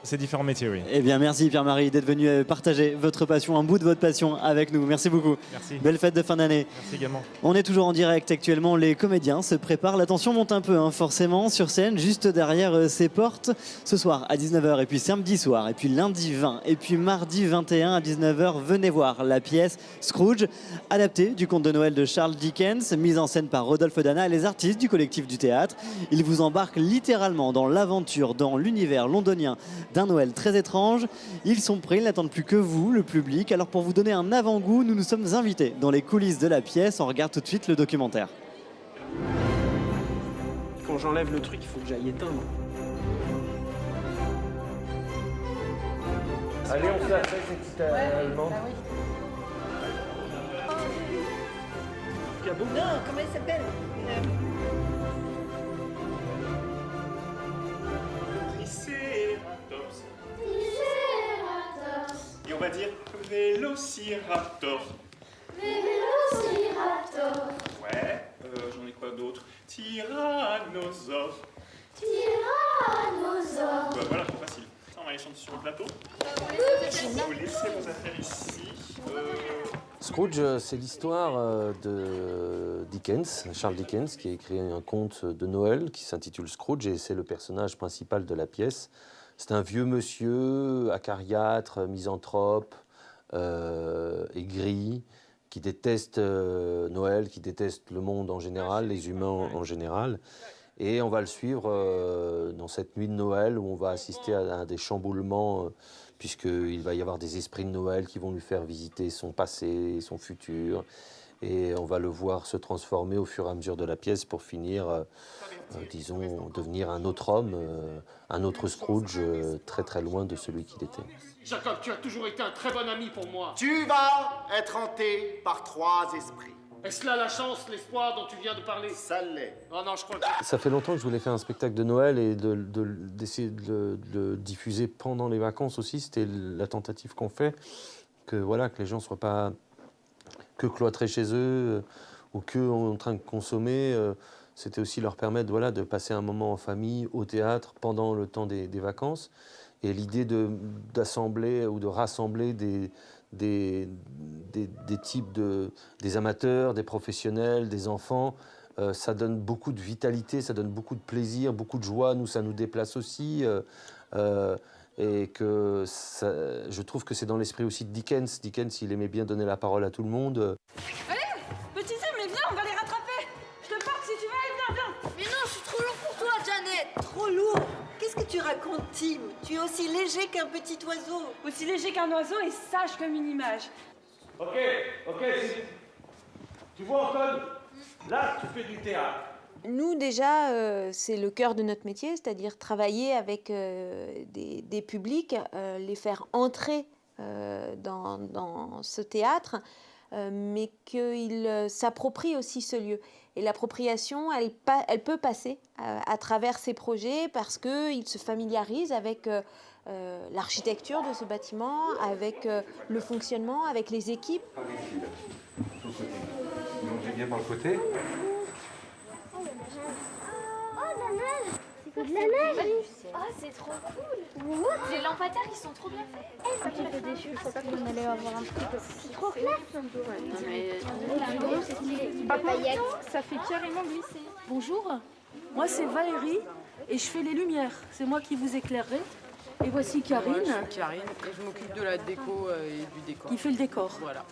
ces différents métiers. Oui. Eh bien, merci Pierre-Marie d'être venu partager votre passion, un bout de votre passion avec nous. Merci beaucoup. Merci. Belle fête de fin d'année. Merci également. On est toujours en direct actuellement. Les comédiens se préparent. La tension monte un peu, forcément, sur scène, juste derrière ces portes. Ce soir à 19h, et puis samedi soir, et puis lundi 20, et puis mardi 21 à 19h, venez voir la pièce Scrooge, adaptée du conte de Noël de Charles Dickens, mise en scène par Rodolphe Dana et les artistes du collectif du théâtre. Ils vous embarquent littéralement dans l'aventure, dans l'univers londonien d'un Noël très étrange. Ils sont prêts, ils n'attendent plus que vous, le public. Alors pour vous donner un avant-goût, nous nous sommes invités dans les coulisses de la pièce. On regarde tout de suite le documentaire. Quand j'enlève le truc, il faut que j'aille éteindre. Allez, on fait après cette petite allemande. Non, comment elle s'appelle Triceratops. Et on va dire Vélociraptor. Vélociraptor. Ouais, j'en ai quoi d'autre? Tyrannosaure. Tyrannosaure. Bah voilà, c'est facile. Ça, on va les chanter sur le plateau. Vous laissez vos affaires ici. Scrooge, c'est l'histoire de Dickens, Charles Dickens, qui a écrit un conte de Noël qui s'intitule Scrooge, et c'est le personnage principal de la pièce. C'est un vieux monsieur acariâtre, misanthrope, aigri, qui déteste Noël, qui déteste le monde en général, les humains en général. Et on va le suivre dans cette nuit de Noël où on va assister à des chamboulements, puisqu'il va y avoir des esprits de Noël qui vont lui faire visiter son passé, son futur. Et on va le voir se transformer au fur et à mesure de la pièce pour finir, disons, devenir un autre homme, un autre Scrooge, très très loin de celui qu'il était. Jacob, tu as toujours été un très bon ami pour moi. Tu vas être hanté par 3 esprits. Est-ce là la chance, l'espoir dont tu viens de parler? Ça l'est. Oh non, je crois que... Ça fait longtemps que je voulais faire un spectacle de Noël et d'essayer de le diffuser pendant les vacances aussi. C'était la tentative qu'on fait, que les gens ne soient pas que cloîtrés chez eux ou que en train de consommer. C'était aussi leur permettre de passer un moment en famille, au théâtre, pendant le temps des vacances. Et l'idée d'assembler ou de rassembler des types des amateurs, des professionnels, des enfants, ça donne beaucoup de vitalité, ça donne beaucoup de plaisir, beaucoup de joie. Nous, ça nous déplace aussi. Et que je trouve que c'est dans l'esprit aussi de Dickens. Dickens, il aimait bien donner la parole à tout le monde. Allez, petit Tim, mais viens, on va les rattraper. Je te porte si tu veux, allez, viens. Mais non, je suis trop lourd pour toi, Janet. Trop lourd. Qu'est-ce que tu racontes, Tim? Tu es aussi léger qu'un petit oiseau. Aussi léger qu'un oiseau et sage comme une image. Ok, tu vois, Antoine, là, tu fais du théâtre. Nous, déjà, c'est le cœur de notre métier, c'est-à-dire travailler avec des publics, les faire entrer dans ce théâtre, mais qu'ils s'approprient aussi ce lieu. Et l'appropriation, elle peut passer à travers ces projets parce qu'ils se familiarisent avec l'architecture de ce bâtiment, avec le fonctionnement, avec les équipes. Mangez bien par le côté. De la neige. Ah, c'est trop cool. Les lampadaires, ils sont trop bien faits. Je suis un peu déçue, je pensais qu'on allait avoir un petit peu. C'est trop classe. Ça fait carrément glisser. Bonjour, moi c'est Valérie et je fais les lumières. C'est moi qui vous éclairerai. Et voici Karine. Ouais, je suis Karine et je m'occupe de la déco et du décor. Qui fait le décor. Voilà.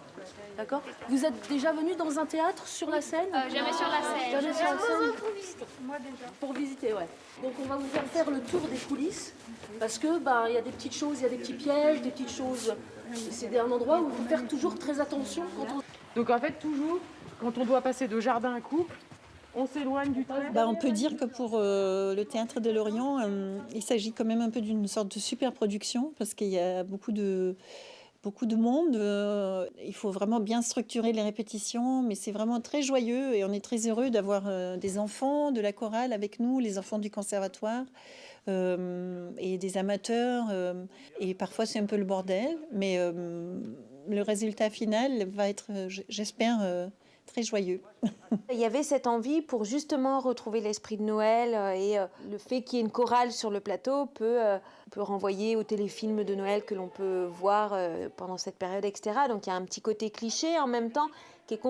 D'accord. Vous êtes déjà venu dans un théâtre sur la scène? Jamais sur la scène. Jamais sur la scène. Pour visiter. Moi déjà. Pour visiter, ouais. Donc on va vous faire le tour des coulisses parce que il y a des petites choses, il y a des petits pièges, des petites choses. C'est un endroit où il faut faire toujours très attention quand on... Donc en fait toujours quand on doit passer de jardin à coupe, on s'éloigne du trait. On peut dire que pour le Théâtre de Lorient, il s'agit quand même un peu d'une sorte de super production parce qu'il y a beaucoup de monde. Il faut vraiment bien structurer les répétitions, mais c'est vraiment très joyeux et on est très heureux d'avoir des enfants de la chorale avec nous, les enfants du conservatoire et des amateurs. Et parfois c'est un peu le bordel, mais le résultat final va être, j'espère, très joyeux. Il y avait cette envie pour justement retrouver l'esprit de Noël et le fait qu'il y ait une chorale sur le plateau peut renvoyer aux téléfilms de Noël que l'on peut voir pendant cette période, etc. Donc il y a un petit côté cliché en même temps qui est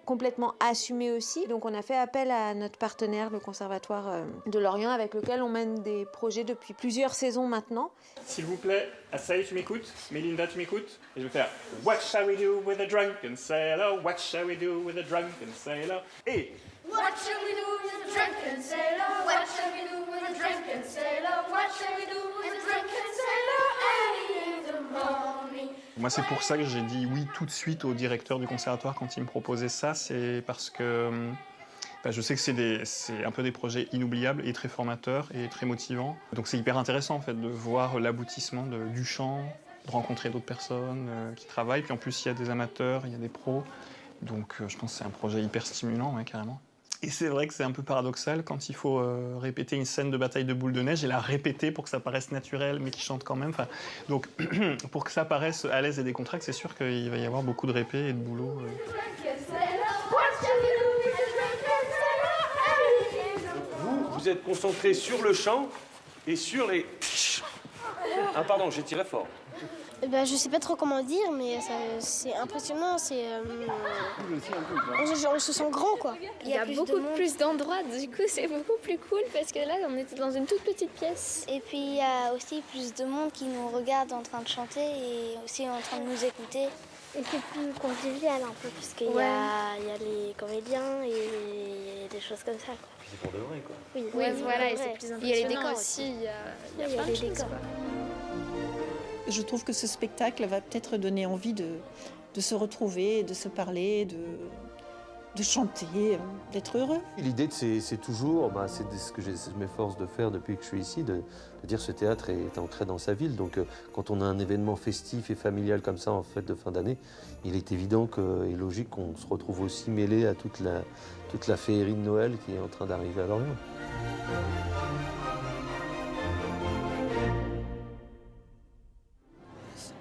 complètement assumé aussi. Donc on a fait appel à notre partenaire, le Conservatoire de Lorient, avec lequel on mène des projets depuis plusieurs saisons maintenant. S'il vous plaît, Assaï, tu m'écoutes? Mélinda, tu m'écoutes? Et je vais faire What shall we do with a drunken sailor? What shall we do with a drunken sailor? Et What shall we do with a drunken sailor? What shall we do with a drunken sailor? What shall we do with a drunken sailor? Early in the morning. moi, c'est pour ça que j'ai dit oui tout de suite au directeur du conservatoire quand il me proposait ça. C'est parce que je sais que c'est un peu des projets inoubliables et très formateurs et très motivants. Donc c'est hyper intéressant en fait de voir l'aboutissement du chant, de rencontrer d'autres personnes qui travaillent. Puis en plus, il y a des amateurs, il y a des pros. Donc je pense que c'est un projet hyper stimulant, ouais, carrément. Et c'est vrai que c'est un peu paradoxal quand il faut répéter une scène de bataille de boules de neige et la répéter pour que ça paraisse naturel, mais qui chante quand même. Donc, pour que ça paraisse à l'aise et décontracté, c'est sûr qu'il va y avoir beaucoup de répé et de boulot. Vous êtes concentré sur le chant et sur les... Ah pardon, j'ai tiré fort. Je sais pas trop comment dire, mais c'est impressionnant. On se sent grand, quoi. Il y a beaucoup plus d'endroits, du coup c'est beaucoup plus cool parce que là on était dans une toute petite pièce. Et puis il y a aussi plus de monde qui nous regarde en train de chanter et aussi en train de nous écouter. Et c'est plus convivial un peu parce qu'il y a les comédiens et des choses comme ça, quoi. C'est pour de vrai, quoi. Oui, voilà, et c'est plus impressionnant. Il y a les décors aussi, il y a plein de choses, quoi. Je trouve que ce spectacle va peut-être donner envie de se retrouver, de se parler, de chanter, d'être heureux. L'idée, c'est toujours, c'est ce que je m'efforce de faire depuis que je suis ici, de dire que ce théâtre est ancré dans sa ville. Donc quand on a un événement festif et familial comme ça en fête de fin d'année, il est évident et logique qu'on se retrouve aussi mêlé à toute la féerie de Noël qui est en train d'arriver à Lorient.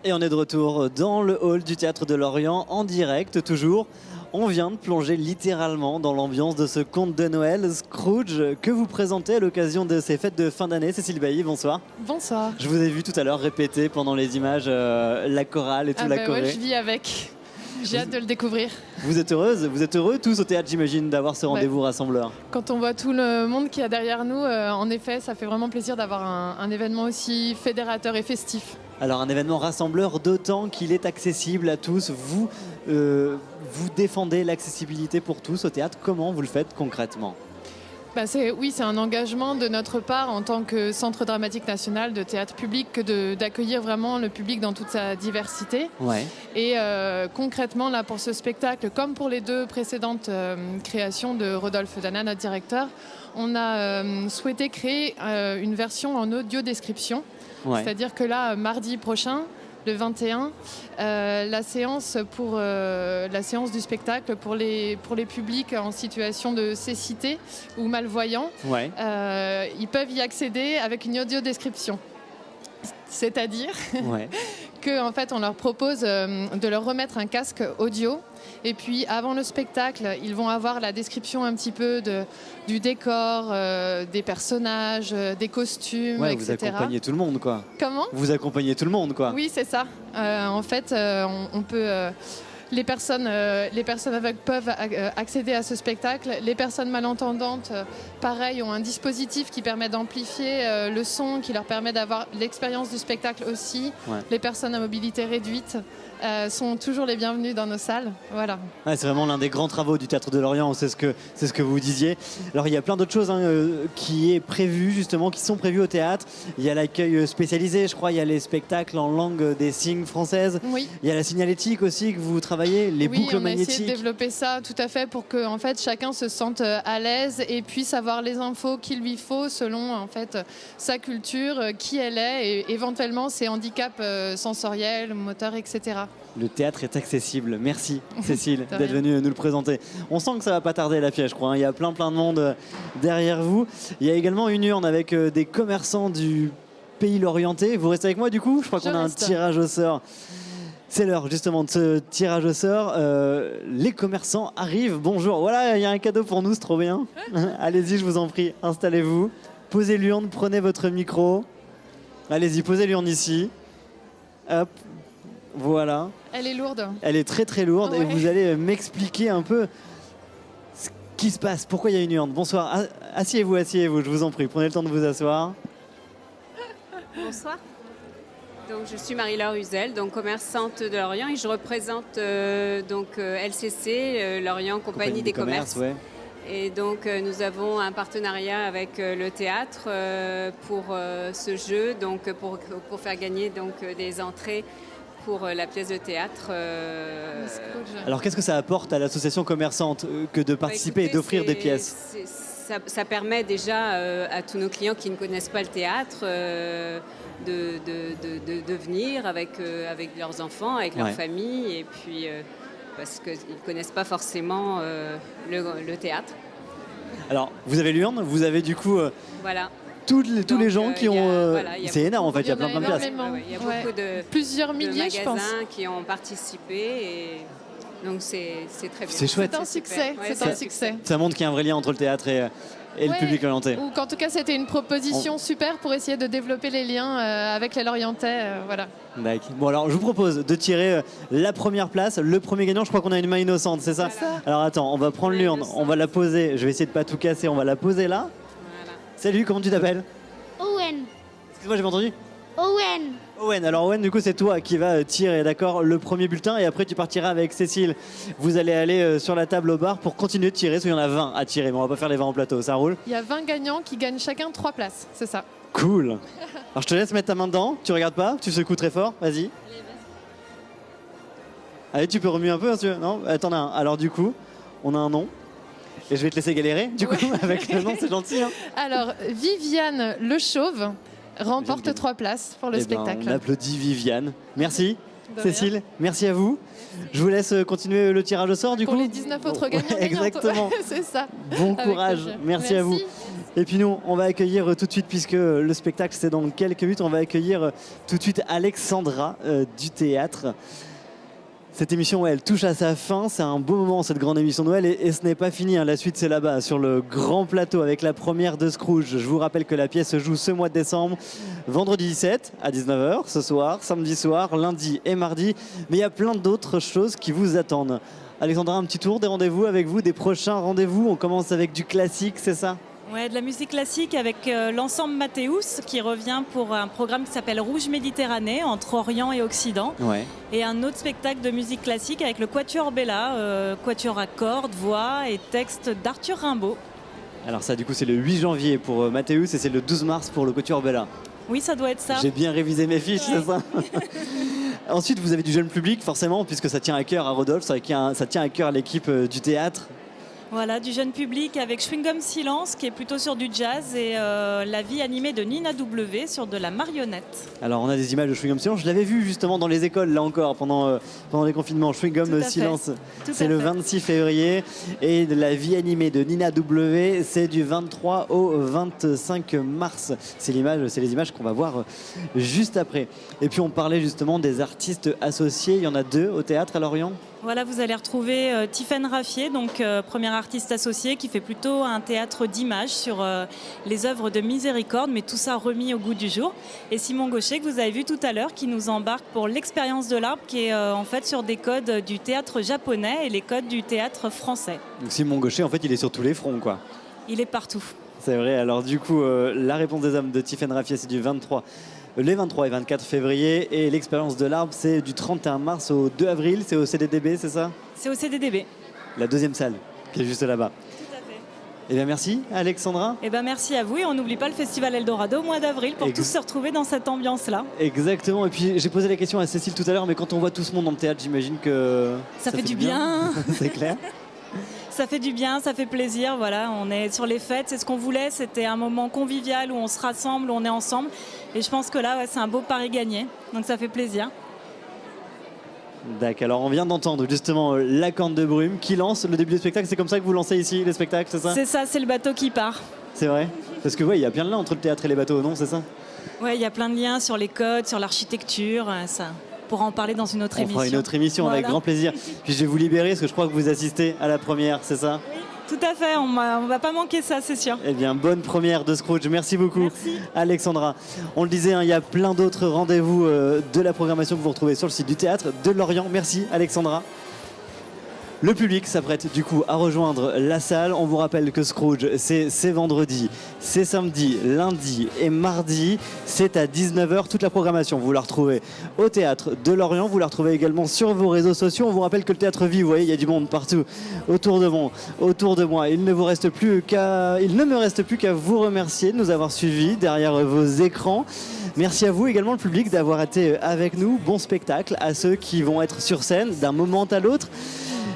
Et on est de retour dans le hall du Théâtre de Lorient, en direct toujours. On vient de plonger littéralement dans l'ambiance de ce conte de Noël, Scrooge, que vous présentez à l'occasion de ces fêtes de fin d'année. Cécile Bailly, bonsoir. Bonsoir. Je vous ai vu tout à l'heure répéter pendant les images la chorale et tout la choré. Ouais, je vis avec. J'ai hâte de le découvrir. Vous êtes heureuse, vous êtes heureux tous au théâtre, j'imagine, d'avoir ce rendez-vous rassembleur. Quand on voit tout le monde qu'il y a derrière nous, en effet, ça fait vraiment plaisir d'avoir un événement aussi fédérateur et festif. Alors un événement rassembleur, d'autant qu'il est accessible à tous. Vous défendez l'accessibilité pour tous au théâtre. Comment vous le faites concrètement ? Oui, c'est un engagement de notre part en tant que Centre dramatique national de théâtre public d'accueillir vraiment le public dans toute sa diversité. Ouais. Et concrètement, là, pour ce spectacle, comme pour les 2 précédentes créations de Rodolphe Dana, notre directeur, on a souhaité créer une version en audio description. Ouais. C'est-à-dire que là, mardi prochain, le 21, la séance du spectacle pour les publics en situation de cécité ou malvoyants, ouais. Ils peuvent y accéder avec une audio description. C'est-à-dire ouais. qu'en fait, on leur propose de leur remettre un casque audio. Et puis, avant le spectacle, ils vont avoir la description un petit peu du décor, des personnages, des costumes, ouais, etc. Vous accompagnez tout le monde, quoi. Comment ? Vous accompagnez tout le monde, quoi. Oui, c'est ça. En fait, on peut... Les personnes aveugles peuvent accéder à ce spectacle. Les personnes malentendantes, pareil, ont un dispositif qui permet d'amplifier le son, qui leur permet d'avoir l'expérience du spectacle aussi. Ouais. Les personnes à mobilité réduite sont toujours les bienvenues dans nos salles. Voilà. Ouais, c'est vraiment l'un des grands travaux du Théâtre de Lorient, c'est ce que vous disiez. Alors il y a plein d'autres choses qui est prévu justement, qui sont prévues au théâtre. Il y a l'accueil spécialisé, je crois, il y a les spectacles en langue des signes française. Oui. Il y a la signalétique aussi que vous travaillez, les boucles magnétiques. Oui, on a essayé de développer ça tout à fait pour que en fait, chacun se sente à l'aise et puisse avoir les infos qu'il lui faut selon en fait, sa culture, qui elle est et éventuellement ses handicaps sensoriels, moteurs, etc. Le théâtre est accessible. Merci Cécile d'être venue nous le présenter. On sent que ça va pas tarder la fièvre, je crois. Il y a plein de monde derrière vous. Il y a également une urne avec des commerçants du pays lorientais. Vous restez avec moi du coup ? Je crois qu'on a un tirage au sort. C'est l'heure justement de ce tirage au sort. Les commerçants arrivent. Bonjour. Voilà, il y a un cadeau pour nous, c'est trop bien. Allez-y, je vous en prie. Installez-vous. Posez l'urne, prenez votre micro. Allez-y, posez l'urne ici. Hop. Voilà. Elle est lourde. Elle est très très lourde ouais. Et vous allez m'expliquer un peu ce qui se passe. Pourquoi il y a une urne ? Bonsoir. Asseyez-vous, je vous en prie. Prenez le temps de vous asseoir. Bonsoir. Donc, je suis Marie-Laure Huzel, donc commerçante de Lorient et je représente LCC, Lorient Compagnie des Commerces. Ouais. Et donc nous avons un partenariat avec le théâtre pour ce jeu, donc pour faire gagner donc, des entrées pour la pièce de théâtre. Alors qu'est-ce que ça apporte à l'association commerçante que de participer et d'offrir des pièces ? Ça permet déjà à tous nos clients qui ne connaissent pas le théâtre de venir avec leurs enfants, avec leur famille, et puis parce qu'ils ne connaissent pas forcément le théâtre. Alors, vous avez l'urne, vous avez du coup voilà. tous les gens qui ont... c'est énorme en fait, il y a plein de places. Il y a beaucoup de plusieurs milliers, je pense, qui ont participé. Et... Donc c'est très bien. C'est chouette. C'est un succès. Ouais, c'est un succès. Ça montre qu'il y a un vrai lien entre le théâtre et le public orienté. Ou qu'en tout cas c'était une proposition super pour essayer de développer les liens avec les Lorientais. Voilà. D'accord. Bon alors je vous propose de tirer la première place. Le premier gagnant, je crois qu'on a une main innocente, c'est ça ? Voilà. Alors attends, on va prendre l'urne, on va la poser. Je vais essayer de pas tout casser, on va la poser là. Voilà. Salut, comment tu t'appelles ? Owen. Excuse-moi, j'ai pas entendu ? Owen. Owen, alors Owen, du coup c'est toi qui vas tirer, d'accord, le premier bulletin et après tu partiras avec Cécile. Vous allez aller sur la table au bar pour continuer de tirer, parce qu'il y en a 20 à tirer, mais on va pas faire les 20 en plateau, ça roule ? Il y a 20 gagnants qui gagnent chacun 3 places, c'est ça. Cool. Alors je te laisse mettre ta main dedans, tu regardes pas, tu secoues très fort, vas-y. Allez, tu peux remuer un peu, hein, si tu veux. Non, t'en as un. Alors du coup, On a un nom. Et je vais te laisser galérer, du coup, avec le nom, c'est gentil. Hein. Alors, Viviane Le Chauve remporte 3 places pour le spectacle. On applaudit Viviane. Merci, De Cécile. rien. Merci à vous. Je vous laisse continuer le tirage au sort, du Pour coup. les 19 autres gagnants. Exactement. C'est ça. Bon Avec courage. plaisir. Merci à vous. Et puis nous, on va accueillir tout de suite, puisque le spectacle, c'est dans quelques minutes, on va accueillir tout de suite Alexandra du théâtre. Cette émission, elle touche à sa fin. C'est un beau moment, cette grande émission de Noël. Et ce n'est pas fini. Hein. La suite, c'est là-bas, sur le grand plateau, avec la première de Scrooge. Je vous rappelle que la pièce se joue ce mois de décembre, vendredi 17 à 19h, ce soir, samedi soir, lundi et mardi. Mais il y a plein d'autres choses qui vous attendent. Alexandra, un petit tour des rendez-vous avec vous, des prochains rendez-vous. On commence avec du classique, c'est ça ? Ouais, de la musique classique avec l'ensemble Mathéus qui revient pour un programme qui s'appelle Rouge Méditerranée entre Orient et Occident. Ouais. Et un autre spectacle de musique classique avec le Quatuor Bella, quatuor à cordes, voix et texte d'Arthur Rimbaud. Alors ça, du coup, c'est le 8 janvier pour Mathéus et c'est le 12 mars pour le Quatuor Bella. Oui, ça doit être ça. J'ai bien révisé mes fiches, c'est ça. Ensuite, vous avez du jeune public, forcément, puisque ça tient à cœur à Rodolphe, ça tient à cœur l'équipe du théâtre. Voilà, du jeune public avec Chewing Gum Silence qui est plutôt sur du jazz et la vie animée de Nina W sur de la marionnette. Alors on a des images de Chewing Gum Silence, je l'avais vu justement dans les écoles là encore pendant les confinements. Chewing Gum Silence, c'est le 26 février et de la vie animée de Nina W, c'est du 23 au 25 mars. C'est les images qu'on va voir juste après. Et puis on parlait justement des artistes associés, il y en a 2 au théâtre à Lorient. Voilà, vous allez retrouver Tiffaine Raffier, donc première artiste associée qui fait plutôt un théâtre d'images sur les œuvres de miséricorde, mais tout ça remis au goût du jour. Et Simon Gaucher, que vous avez vu tout à l'heure, qui nous embarque pour l'expérience de l'arbre, qui est en fait sur des codes du théâtre japonais et les codes du théâtre français. Donc Simon Gaucher, en fait, il est sur tous les fronts, quoi. Il est partout. C'est vrai, alors du coup, la réponse des hommes de Tiffaine Raffier, c'est les 23 et 24 février. Et l'expérience de l'arbre, c'est du 31 mars au 2 avril. C'est au CDDB, c'est ça ? C'est au CDDB. La deuxième salle, qui est juste là-bas. Tout à fait. Eh bien, merci, Alexandra. Eh bien, merci à vous. Et on n'oublie pas le Festival Eldorado au mois d'avril pour tous se retrouver dans cette ambiance-là. Exactement. Et puis, j'ai posé la question à Cécile tout à l'heure, mais quand on voit tout ce monde dans le théâtre, j'imagine que... Ça fait du bien. C'est clair. Ça fait du bien, ça fait plaisir. Voilà, on est sur les fêtes, c'est ce qu'on voulait. C'était un moment convivial où on se rassemble, où on est ensemble. Et je pense que là, c'est un beau pari gagné. Donc ça fait plaisir. D'accord. Alors on vient d'entendre justement la corne de brume qui lance le début du spectacle. C'est comme ça que vous lancez ici les spectacles, c'est ça ? C'est ça, c'est le bateau qui part. C'est vrai ? Parce que ouais, il y a bien de liens entre le théâtre et les bateaux, non ? C'est ça ? Ouais, il y a plein de liens sur les codes, sur l'architecture. Ça, on pourra en parler dans une autre émission. On fera une autre émission voilà. avec grand plaisir. Puis je vais vous libérer parce que je crois que vous assistez à la première, c'est ça ? Oui, tout à fait. On va pas manquer ça, c'est sûr. Eh bien, bonne première de Scrooge. Merci beaucoup, Merci. Alexandra. On le disait, hein, il y a plein d'autres rendez-vous de la programmation que vous retrouvez sur le site du théâtre de Lorient. Merci, Alexandra. Le public s'apprête du coup à rejoindre la salle. On vous rappelle que Scrooge, c'est vendredi, c'est samedi, lundi et mardi. C'est à 19h toute la programmation. Vous la retrouvez au théâtre de Lorient. Vous la retrouvez également sur vos réseaux sociaux. On vous rappelle que le théâtre vit. Vous voyez, il y a du monde partout autour de moi. Il ne me reste plus qu'à vous remercier de nous avoir suivis derrière vos écrans. Merci à vous également le public d'avoir été avec nous. Bon spectacle à ceux qui vont être sur scène d'un moment à l'autre.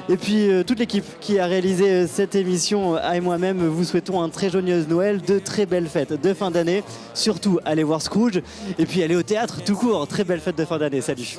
Et puis toute l'équipe qui a réalisé cette émission, et moi-même, vous souhaitons un très joyeux Noël, de très belles fêtes de fin d'année. Surtout, allez voir Scrooge et puis allez au théâtre tout court. Très belles fêtes de fin d'année. Salut.